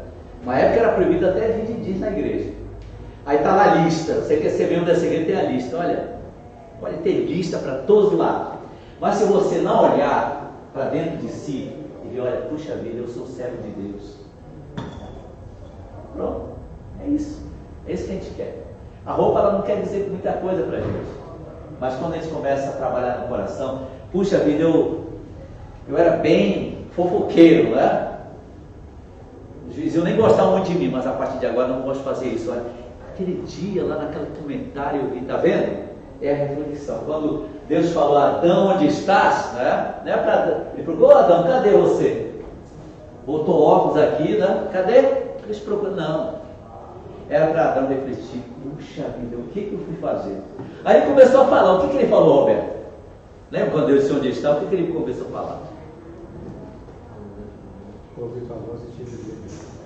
Uma época era proibido até vir de jeans na igreja. Aí está lá a lista, você quer ser membro dessa igreja, tem a lista, olha, pode ter lista para todos os lados. Mas se você não olhar para dentro de si e ver, olha, puxa vida, eu sou servo de Deus. Pronto, é isso. É isso que a gente quer. A roupa ela não quer dizer muita coisa para a gente. Mas quando a gente começa a trabalhar no coração, puxa vida, eu era bem fofoqueiro, né? Os vizinhos nem gostavam muito de mim, mas a partir de agora não gosto de fazer isso. Olha, aquele dia lá naquele comentário eu vi, tá vendo? É a reflexão. Quando Deus falou, Adão, onde estás? Né? Não é pra... Ele procurou, Adão, cadê você? Botou óculos aqui, né? Cadê? Eles procuram, não. Era para Adão refletir, puxa vida, o que eu fui fazer? Aí ele começou a falar, o que ele falou, Roberto? Lembra quando Deus disse onde está? O que ele começou a falar? Ouvir tua voz e te dizer.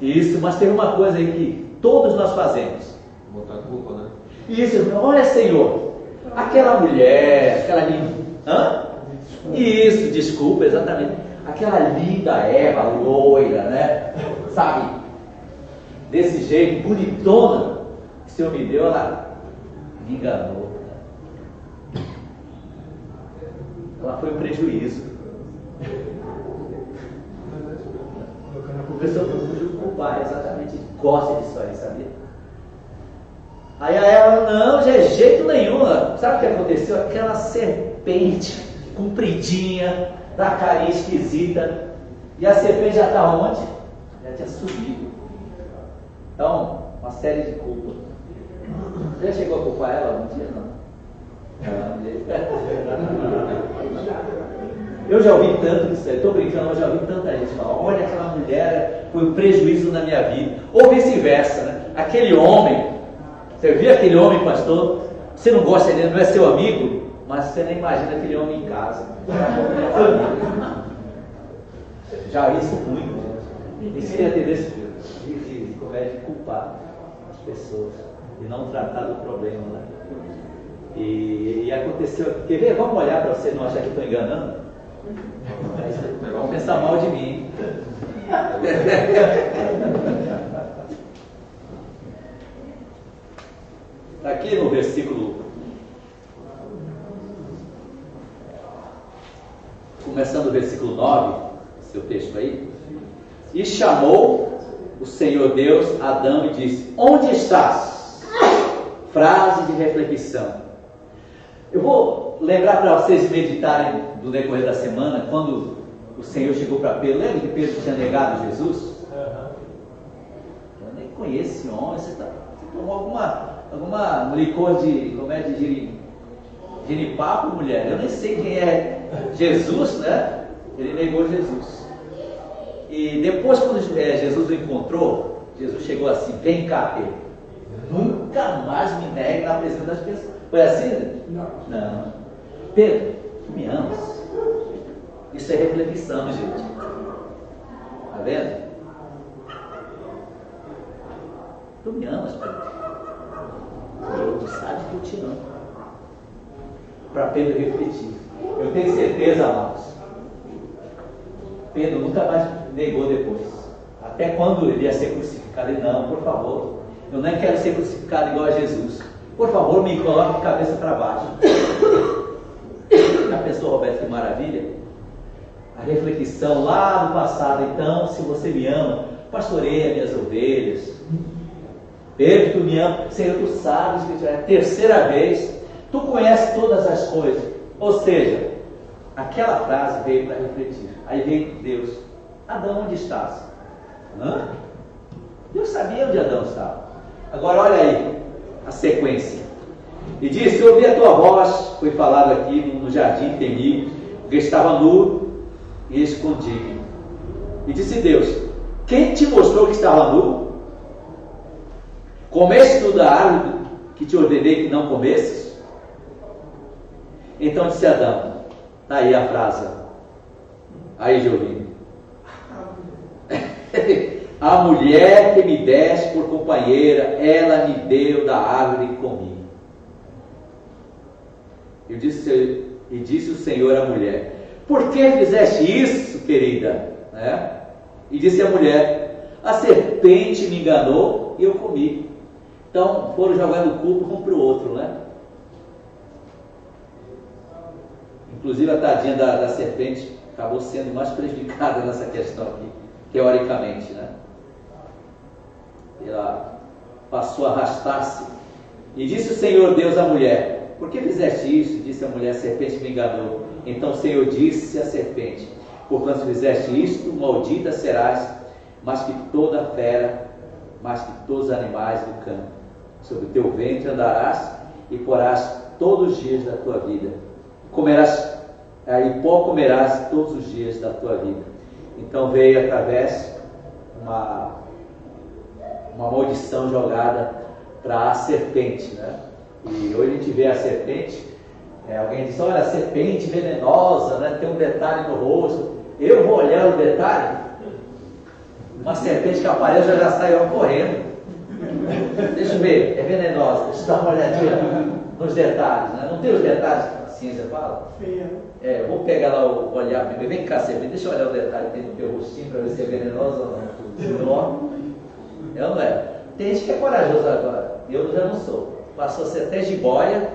Isso, mas tem uma coisa aí que todos nós fazemos. Botar culpa, né? Isso, olha, Senhor, aquela mulher, aquela linda. Hã? Isso, desculpa, exatamente. Aquela linda Eva, loira, né? Sabe? Desse jeito, bonitona, que o Senhor me deu, ela me enganou. Ela foi um prejuízo. Começou a culpar, exatamente, gosta disso aí, sabia? Aí ela, não, de jeito nenhum. Sabe o que aconteceu? Aquela serpente compridinha, da carinha esquisita. E a serpente já estava onde? Já tinha subido. Então, uma série de culpas. Você já chegou a culpar ela algum dia? Não. Eu já ouvi tanto isso aí, estou brincando, mas já ouvi tanta gente falar, olha, aquela mulher foi um prejuízo na minha vida. Ou vice-versa, né? Aquele homem, você viu aquele homem, pastor? Você não gosta dele, não é seu amigo, mas você nem imagina aquele homem em casa. Já vi isso muito, gente. Isso tem a tendência de culpar as pessoas e não tratar do problema, né? E aconteceu, quer ver? Vamos olhar para você não achar que estou enganando? Vão pensar mal de mim. Aqui no versículo, começando o versículo 9, seu texto aí. E chamou o Senhor Deus Adão e disse: onde estás? Frase de reflexão. Eu vou lembrar para vocês meditarem do decorrer da semana, quando o Senhor chegou para Pedro. Lembra que Pedro tinha negado Jesus? Eu nem conheço esse homem. Você tomou alguma licor de, como é, de giripapo, mulher? Eu nem sei quem é Jesus, né? Ele negou Jesus. E depois, quando Jesus o encontrou, Jesus chegou assim: vem cá, Pedro, nunca mais me negue na presença das pessoas. Foi assim? Não. Pedro, tu me amas? Isso é reflexão, gente. Tá vendo? Tu me amas, Pedro? Tu sabe que eu te amo. Para Pedro refletir. Eu tenho certeza, amados, Pedro nunca mais negou depois. Até quando ele ia ser crucificado, ele: não, por favor, eu nem quero ser crucificado igual a Jesus. Por favor, me coloque de cabeça para baixo. Já pensou, Roberto, que maravilha? A reflexão lá do passado. Então, se você me ama, pastoreia minhas ovelhas. Pedro, tu me ama. Senhor, tu sabes que é a terceira vez. Tu conheces todas as coisas. Ou seja, aquela frase veio para refletir. Aí veio Deus: Adão, onde estás? Hã? Deus sabia onde Adão estava. Agora olha aí a sequência. E disse: eu ouvi a tua voz, foi falado aqui no jardim, temi, porque estava nu e escondido. E disse Deus: quem te mostrou que estava nu? Comeste tu da árvore que te ordenei que não comesses? Então disse Adão, está aí a frase, aí Jovim, a mulher que me deste por companheira, ela me deu da árvore e comi. E disse o Senhor à mulher: por que fizeste isso, querida? E disse a mulher: a serpente me enganou e eu comi. Então foram jogando culpa um para o outro, né? Inclusive a tadinha da serpente acabou sendo mais prejudicada nessa questão aqui, teoricamente, né? Ela passou a arrastar-se. E disse o Senhor Deus à mulher: por que fizeste isso? Disse a mulher, a serpente me enganou. Então o Senhor disse à serpente, porquanto fizeste isto, maldita serás, mais que toda fera, mais que todos os animais do campo. Sobre o teu ventre andarás e porás todos os dias da tua vida. Comerás, e pó comerás todos os dias da tua vida. Então veio através uma maldição jogada para a serpente, né? E hoje a gente vê a serpente, alguém diz, olha, a serpente venenosa, né? Tem um detalhe no rosto. Eu vou olhar o detalhe, uma serpente que aparece já saiu correndo. Deixa eu ver, é venenosa, deixa eu dar uma olhadinha nos detalhes, né? Não tem os detalhes que a ciência fala? Eu vou pegar lá, olhar, vem cá, serpente, deixa eu olhar o detalhe que tem no teu rostinho para ver se é venenosa ou não. Eu não é. Tem gente que é corajoso agora, eu já não sou. Passou a ser até jiboia,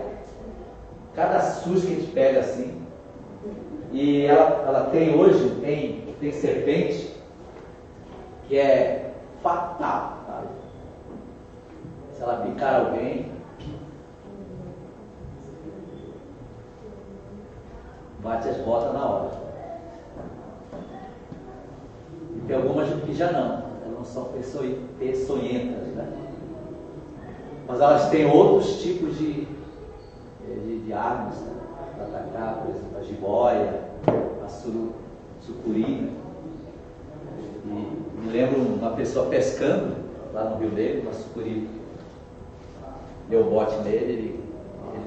cada susto que a gente pega assim. E ela tem hoje, tem serpente que é fatal, sabe? Se ela picar alguém, bate as botas na hora. E tem algumas que já não, elas não são peçonhentas, né? Mas elas têm outros tipos de armas, né? Para atacar, por exemplo, a jiboia, a sucuri. E me lembro uma pessoa pescando lá no Rio Negro, uma sucuri deu o bote nele, ele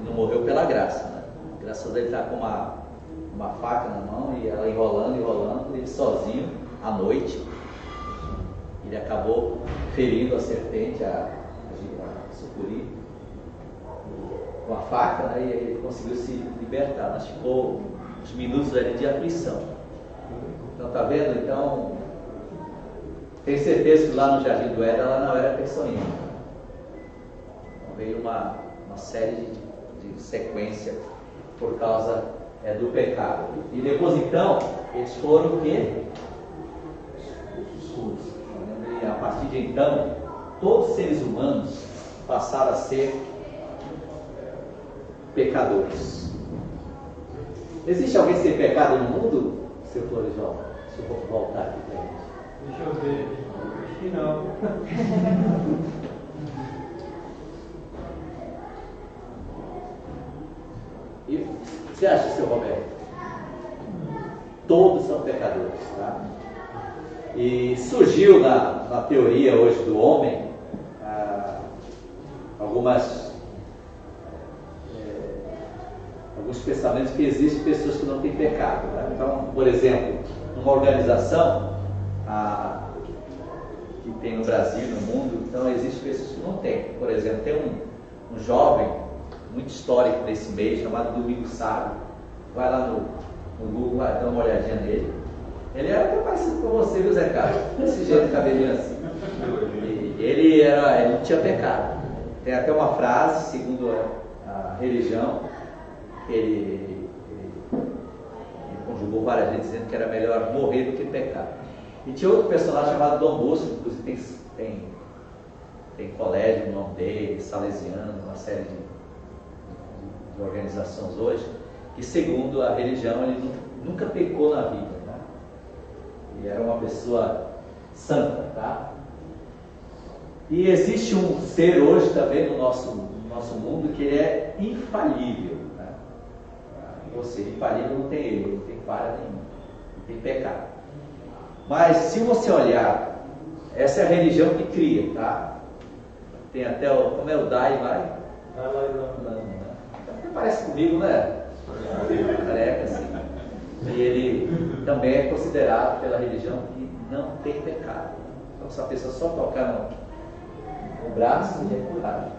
não morreu pela graça, né? Graças a Deus ele está com uma faca na mão e ela enrolando, ele sozinho, à noite, ele acabou ferindo a serpente, a sucuri, com a faca, né? E ele conseguiu se libertar, mas ficou uns minutos ali de aflição. Então, tá vendo? Então, tenho certeza que lá no Jardim do Éden ela não era peçonhenta. Então, veio uma série de sequência por causa do pecado. E depois, então, eles foram o quê? E a partir de então, todos os seres humanos passaram a ser pecadores. Existe alguém sem pecado no mundo, seu Florijol? Se eu vou voltar aqui para ele. Deixa eu ver. Acho que não. E o que você acha, seu Roberto? Todos são pecadores, tá? E surgiu na teoria hoje do homem alguns pensamentos que existem pessoas que não têm pecado, né? Então, por exemplo, numa organização que tem no Brasil, no mundo, então existem pessoas que não têm. Por exemplo, tem um jovem muito histórico desse mês, chamado Domingo Sábio. Vai lá no Google, vai dar uma olhadinha nele. Ele era até parecido com você, viu, Zé Carlos? Desse jeito, cabelinho assim. E ele não tinha pecado. Tem até uma frase, segundo a religião, que ele conjugou várias vezes dizendo que era melhor morrer do que pecar. E tinha outro personagem chamado Dom Bosco, inclusive tem colégio no nome dele, salesiano, uma série de organizações hoje, que segundo a religião ele nunca pecou na vida, né? E era uma pessoa santa, tá? E existe um ser hoje também no nosso mundo que ele é infalível, né? Ou seja, infalível não tem erro, não tem falha nenhuma, não tem pecado. Mas se você olhar, essa é a religião que cria, tá? Tem até como é o Dalai Lama, né? Parece comigo, né? Careca, assim. E ele também é considerado pela religião que não tem pecado. Então, se a pessoa só tocar no braço, ele é curado.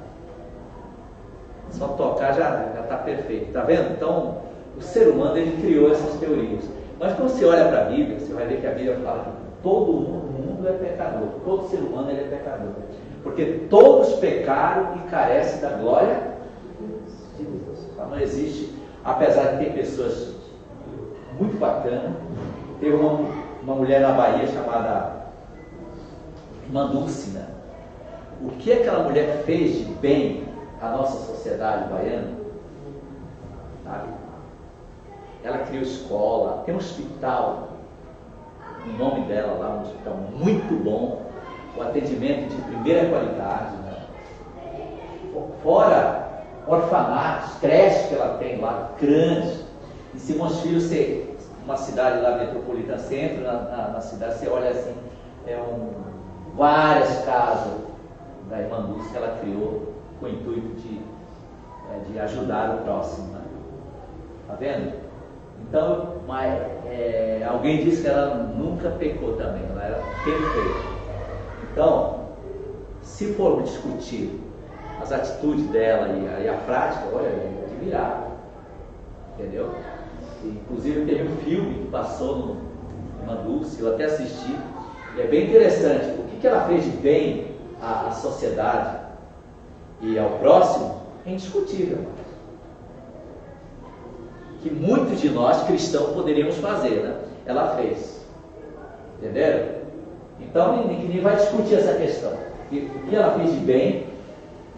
Só tocar já está perfeito. Tá vendo? Então, o ser humano ele criou essas teorias. Mas quando você olha para a Bíblia, você vai ver que a Bíblia fala que todo mundo é pecador. Todo ser humano ele é pecador. Porque todos pecaram e carecem da glória de Deus. Não existe, apesar de ter pessoas muito bacanas. Teve uma mulher na Bahia chamada Mandúcia, né? O que aquela mulher fez de bem à nossa sociedade baiana? sabe? Ela criou escola, tem um hospital, o nome dela lá, um hospital muito bom, o atendimento de primeira qualidade, né? Fora orfanatos, creches que ela tem lá, grandes. E se meus filhos ser uma cidade lá metropolitana, você entra na cidade, você olha assim, várias casas da Irmã Dulce que ela criou com o intuito de ajudar o próximo, né? Tá vendo? Então, alguém disse que ela nunca pecou também, ela era perfeita. Então, se for discutir as atitudes dela e a prática, olha, é admirável, entendeu? Inclusive teve um filme que passou no Irmã Dulce, eu até assisti, e é bem interessante. O que ela fez de bem à sociedade e ao próximo é indiscutível, que muitos de nós cristãos poderíamos fazer, né? Ela fez, entenderam? Então ninguém vai discutir essa questão. O que ela fez de bem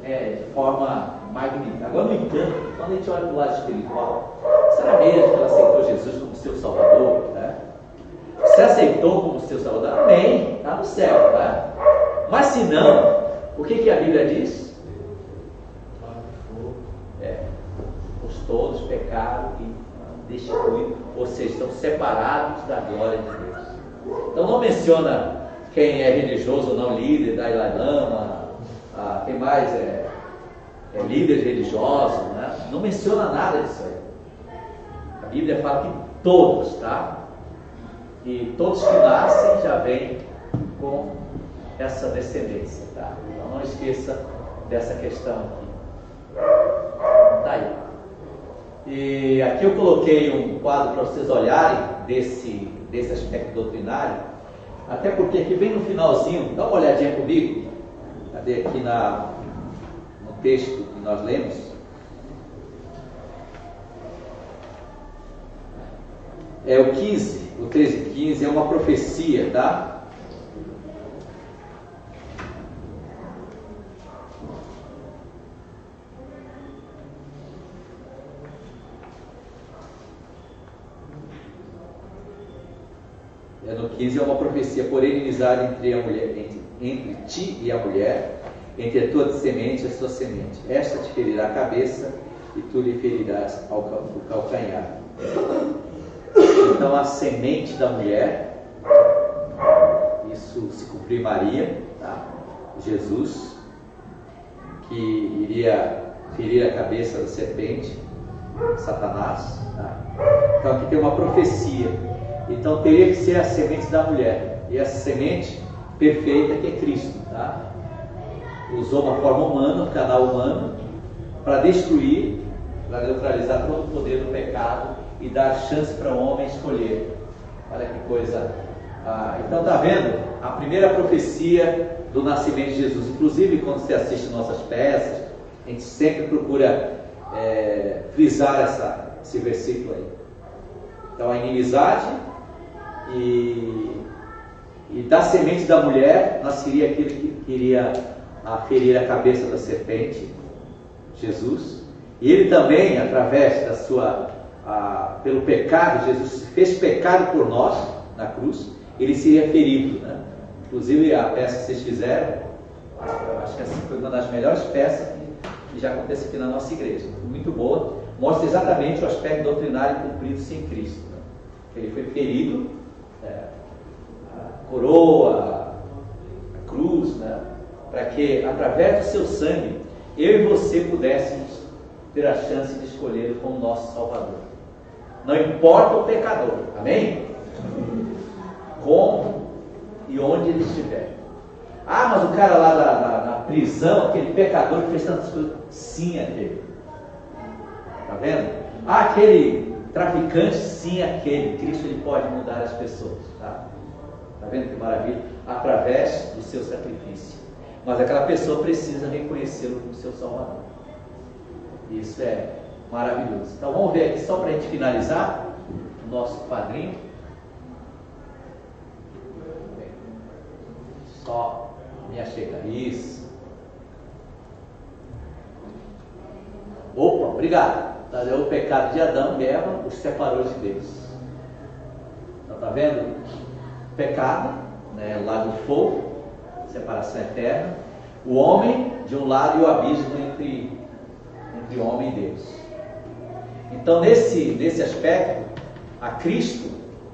de forma magnífica. Agora, no entanto, quando a gente olha para o lado espiritual, será mesmo que ela aceitou Jesus como seu Salvador, né? Se aceitou como seu Salvador, amém, está no céu, tá? Mas se não, o que a Bíblia diz? Os todos pecaram e destituídos, ou seja, estão separados da glória de Deus. Então não menciona quem é religioso ou não, líder, Dalai Lama, tem mais líderes religiosos, né? Não menciona nada disso aí. A Bíblia fala que todos, tá? E todos que nascem já vêm com essa descendência, tá? Então não esqueça dessa questão aqui. Tá aí. E aqui eu coloquei um quadro para vocês olharem desse aspecto doutrinário, até porque aqui bem no finalzinho, dá uma olhadinha comigo, cadê aqui no texto que nós lemos? O 15, o 13 e 15 é uma profecia, tá? No 15 é uma profecia, porém inimizade entre ti e a mulher, entre a tua semente e a sua semente. Esta te ferirá a cabeça e tu lhe ferirás o calcanhar. Então a semente da mulher, isso se cumpriu em Maria, tá? Jesus, que iria ferir a cabeça da serpente, Satanás, tá? Então aqui tem uma profecia. Então teria que ser a semente da mulher, e essa semente perfeita que é Cristo, tá? Usou uma forma humana, um canal humano, para destruir, para neutralizar todo o poder do pecado e dar chance para o homem escolher. Olha que coisa. Então está vendo? A primeira profecia do nascimento de Jesus. Inclusive quando você assiste nossas peças, a gente sempre procura frisar esse versículo aí. Então a inimizade e da semente da mulher nasceria aquele que queria ferir a cabeça da serpente, Jesus. E ele também, através da sua pelo pecado, Jesus fez pecado por nós na cruz, ele seria ferido, né? Inclusive a peça que vocês fizeram, eu acho que essa foi uma das melhores peças que já aconteceu aqui na nossa igreja, muito boa, mostra exatamente o aspecto doutrinário cumprido sem Cristo, né? Ele foi ferido, a coroa, a cruz, né? Para que através do seu sangue eu e você pudéssemos ter a chance de escolhê-lo como nosso Salvador. Não importa o pecador, amém? Como e onde ele estiver. Mas o cara lá na prisão, aquele pecador que fez tantas coisas, sim, aquele. Tá vendo? Aquele traficante, sim, aquele. Cristo, ele pode mudar as pessoas, tá? Tá vendo que maravilha? Através do seu sacrifício. Mas aquela pessoa precisa reconhecê-lo como seu Salvador. Isso é maravilhoso. Então vamos ver aqui, só para a gente finalizar o nosso quadrinho. Só me achega isso. Opa, obrigado. Mas é o pecado de Adão e Eva os separou de Deus. Então, tá vendo? Pecado, né? Lago de fogo, separação eterna. O homem de um lado e o abismo entre o homem e Deus. Então, nesse aspecto, a Cristo,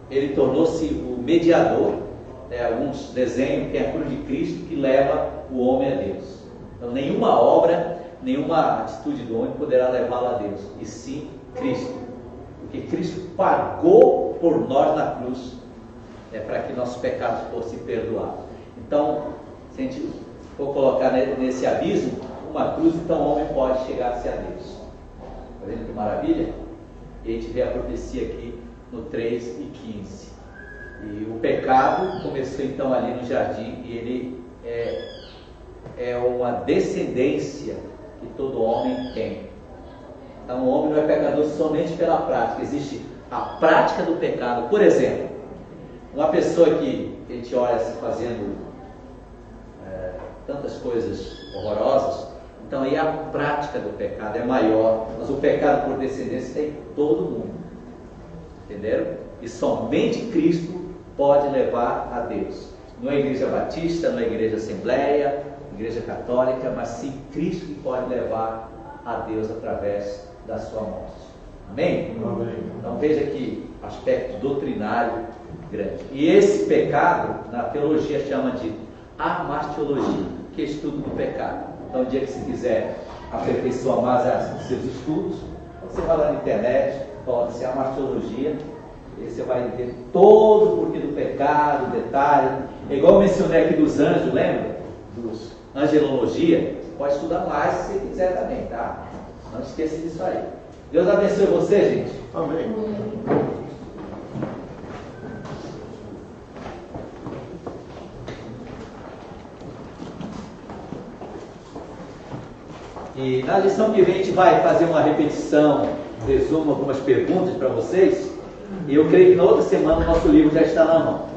ele tornou-se o mediador. Alguns desenhos tem a cruz de Cristo que leva o homem a Deus. Então, nenhuma obra, nenhuma atitude do homem poderá levá-lo a Deus, e sim Cristo, porque Cristo pagou por nós na cruz, para que nossos pecados fossem perdoados. Então, se a gente for colocar nesse abismo uma cruz, então o homem pode chegar-se a Deus. Está vendo que maravilha? E a gente vê a profecia aqui no 3 e 15. E o pecado começou então ali no jardim, e ele é uma descendência que todo homem tem. Então o homem não é pecador somente pela prática, existe a prática do pecado. Por exemplo, uma pessoa que a gente olha assim, fazendo tantas coisas horrorosas, então aí a prática do pecado é maior, mas o pecado por descendência tem todo mundo, entenderam? E somente Cristo pode levar a Deus. Não é a igreja batista, não é a igreja assembleia, igreja católica, mas sim Cristo que pode levar a Deus através da sua morte. Amém? Amém. Então veja que aspecto doutrinário grande. E esse pecado, na teologia chama de amartiologia, que é estudo do pecado. Então o dia que você quiser aperfeiçoar mais os seus estudos, você vai lá na internet, coloca-se amartiologia, e você vai entender todo o porquê do pecado, detalhe. É igual eu mencionei aqui dos anjos, lembra? Dos angelologia. Você pode estudar mais se você quiser também, tá? Não esqueça disso aí. Deus abençoe você, gente. Amém. E na lição que vem a gente vai fazer uma repetição, resumo algumas perguntas para vocês. E eu creio que na outra semana o nosso livro já está na mão.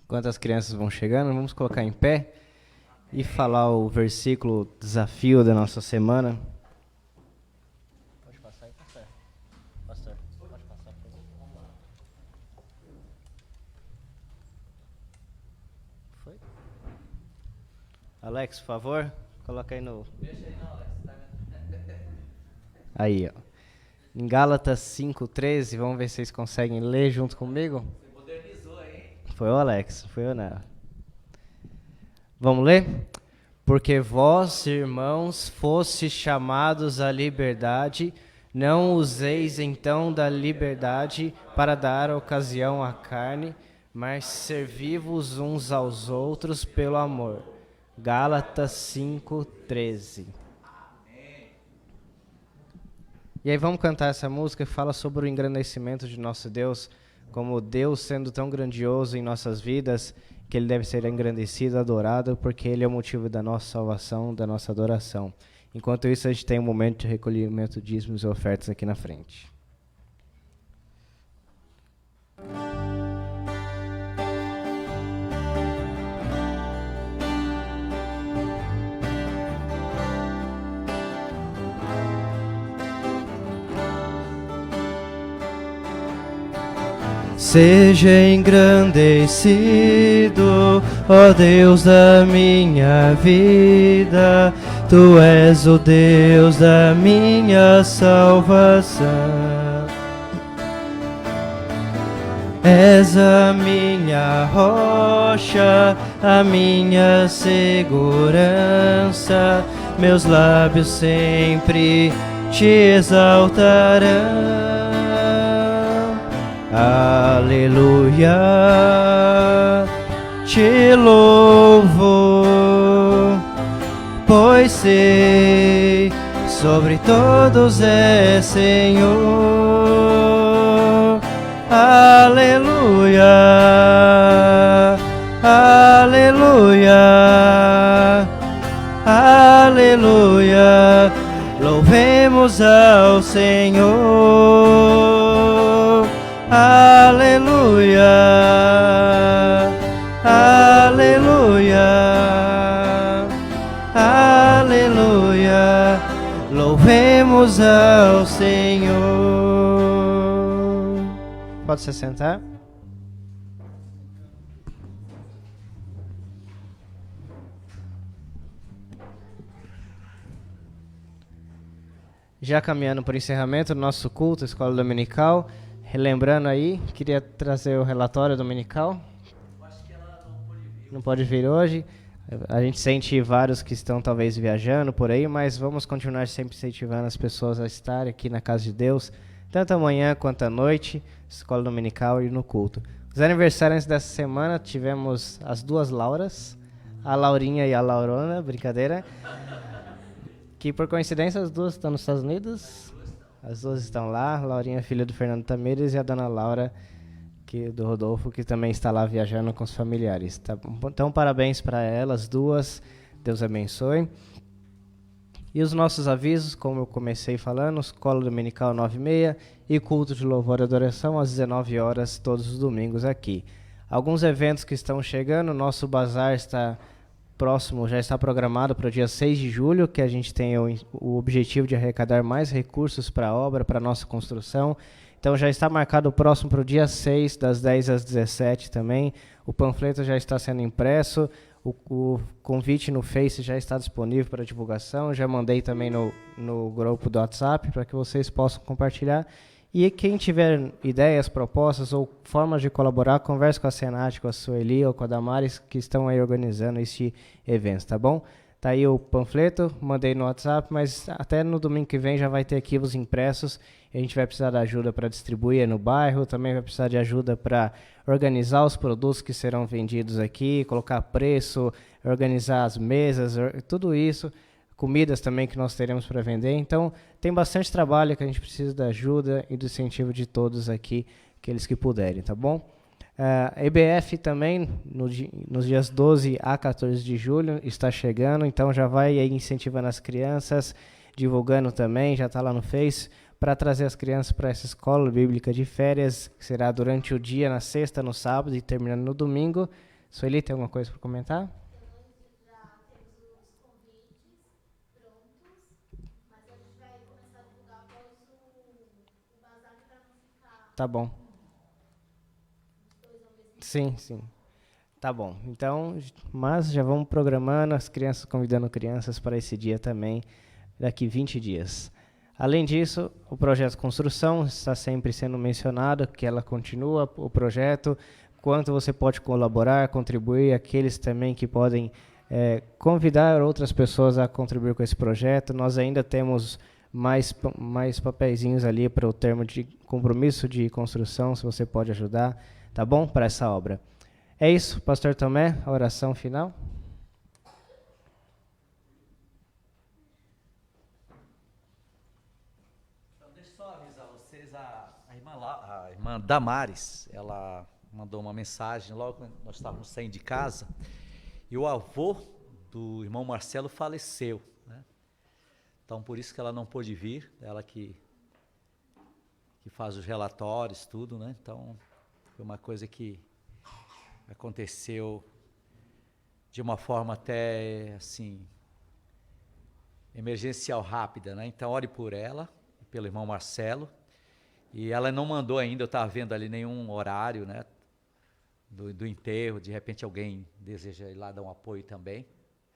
Enquanto as crianças vão chegando, vamos colocar em pé e falar o versículo desafio da nossa semana. Pode passar aí, pastor. Pastor, pode passar, por favor. Foi? Alex, por favor, coloca aí no... Deixa aí não, Alex. Aí, ó. Em Gálatas 5:13, vamos ver se vocês conseguem ler junto comigo. Foi o Alex, foi eu não. Vamos ler? Porque vós, irmãos, fostes chamados à liberdade, não useis então da liberdade para dar ocasião à carne, mas servi-vos uns aos outros pelo amor. Gálatas 5:13. E aí vamos cantar essa música que fala sobre o engrandecimento de nosso Deus, como Deus sendo tão grandioso em nossas vidas, que Ele deve ser engrandecido, adorado, porque Ele é o motivo da nossa salvação, da nossa adoração. Enquanto isso, a gente tem um momento de recolhimento de dízimos e ofertas aqui na frente. Seja engrandecido, ó Deus da minha vida, Tu és o Deus da minha salvação. És a minha rocha, a minha segurança, meus lábios sempre Te exaltarão. Aleluia, Te louvo, pois sei, sobre todos é Senhor. Aleluia, aleluia, aleluia, louvemos ao Senhor. Aleluia, aleluia, aleluia, louvemos ao Senhor. Pode se sentar. Já caminhando para o encerramento do nosso culto, Escola Dominical, relembrando aí, queria trazer o relatório dominical. Acho que ela não pode vir hoje. A gente sente vários que estão talvez viajando por aí, mas vamos continuar sempre incentivando as pessoas a estarem aqui na casa de Deus, tanto amanhã quanto à noite, Escola Dominical e no culto. Os aniversários dessa semana tivemos as duas Lauras, a Laurinha e a Laurona, brincadeira. Que por coincidência as duas estão nos Estados Unidos. As duas estão lá, a Laurinha, filha do Fernando Tamires, e a dona Laura, do Rodolfo, que também está lá viajando com os familiares. Tá? Então, parabéns para elas duas, Deus abençoe. E os nossos avisos, como eu comecei falando, Escola Dominical 9h30 e culto de louvor e adoração às 19 horas, todos os domingos aqui. Alguns eventos que estão chegando, nosso bazar está próximo, já está programado para o dia 6 de julho, que a gente tem o objetivo de arrecadar mais recursos para a obra, para a nossa construção. Então já está marcado o próximo para o dia 6, das 10 às 17 também. O panfleto já está sendo impresso, o convite no Face já está disponível para divulgação, já mandei também no grupo do WhatsApp para que vocês possam compartilhar. E quem tiver ideias, propostas ou formas de colaborar, converse com a Senat, com a Sueli ou com a Damares, que estão aí organizando esse evento, tá bom? Tá aí o panfleto, mandei no WhatsApp, mas até no domingo que vem já vai ter arquivos impressos. A gente vai precisar da ajuda para distribuir no bairro, também vai precisar de ajuda para organizar os produtos que serão vendidos aqui, colocar preço, organizar as mesas, tudo isso. Comidas também que nós teremos para vender. Então, tem bastante trabalho que a gente precisa da ajuda e do incentivo de todos aqui, aqueles que puderem, tá bom? EBF também, nos dias 12 a 14 de julho, está chegando, então já vai aí incentivando as crianças, divulgando também, já está lá no Face, para trazer as crianças para essa escola bíblica de férias, que será durante o dia, na sexta, no sábado e terminando no domingo. Sueli, tem alguma coisa para comentar? Tá bom. Sim, sim. Tá bom. Então, mas já vamos programando as crianças, convidando crianças para esse dia também, daqui 20 dias. Além disso, o projeto Construção está sempre sendo mencionado, que ela continua, o projeto, quanto você pode colaborar, contribuir, aqueles também que podem convidar outras pessoas a contribuir com esse projeto. Nós ainda temos mais papeizinhos ali para o termo de compromisso de construção, se você pode ajudar, tá bom? Para essa obra. É isso, Pastor Tomé, a oração final. Então, deixa eu só avisar vocês, a irmã Damares, ela mandou uma mensagem logo quando nós estávamos saindo de casa, e o avô do irmão Marcelo faleceu, né? Então, por isso que ela não pôde vir, ela que faz os relatórios, tudo, né? Então, foi uma coisa que aconteceu de uma forma até, assim, emergencial, rápida, né? Então, ore por ela, pelo irmão Marcelo. E ela não mandou ainda, eu estava vendo ali nenhum horário, né? Do enterro, de repente alguém deseja ir lá dar um apoio também.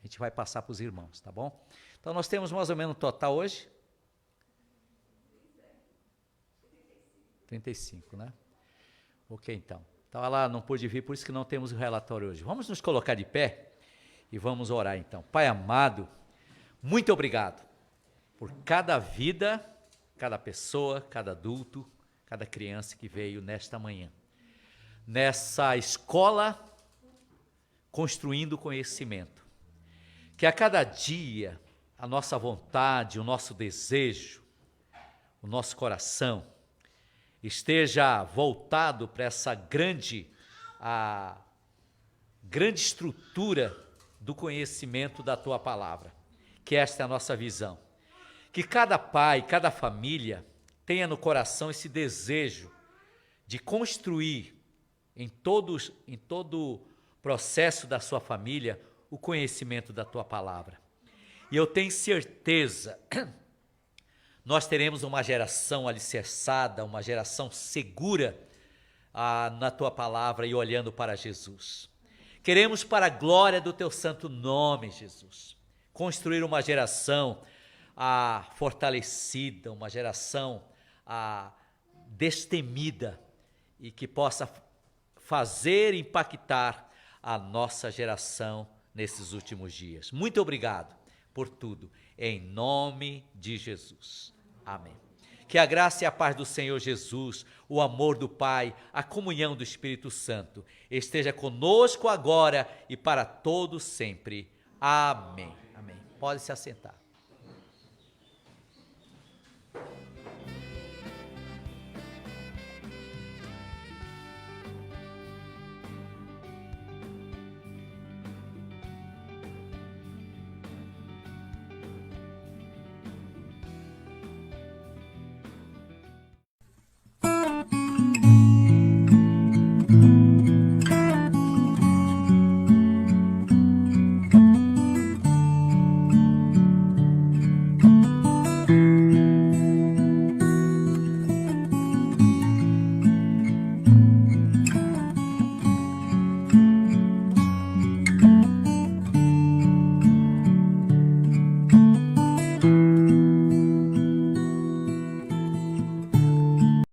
A gente vai passar para os irmãos, tá bom? Então, nós temos mais ou menos um total hoje? 35, né? Ok, então. Então, ela não pôde vir, por isso que não temos o relatório hoje. Vamos nos colocar de pé e vamos orar, então. Pai amado, muito obrigado por cada vida, cada pessoa, cada adulto, cada criança que veio nesta manhã. Nessa escola, construindo conhecimento. Que a cada dia a nossa vontade, o nosso desejo, o nosso coração esteja voltado para essa grande estrutura do conhecimento da tua palavra, que esta é a nossa visão. Que cada pai, cada família tenha no coração esse desejo de construir em todo o processo da sua família o conhecimento da tua palavra. E eu tenho certeza, nós teremos uma geração alicerçada, uma geração segura na tua palavra e olhando para Jesus. Queremos, para a glória do teu santo nome, Jesus, construir uma geração fortalecida, uma geração destemida e que possa fazer impactar a nossa geração nesses últimos dias. Muito obrigado por tudo, em nome de Jesus. Amém. Que a graça e a paz do Senhor Jesus, o amor do Pai, a comunhão do Espírito Santo esteja conosco agora e para todos sempre. Amém. Amém. Pode se assentar.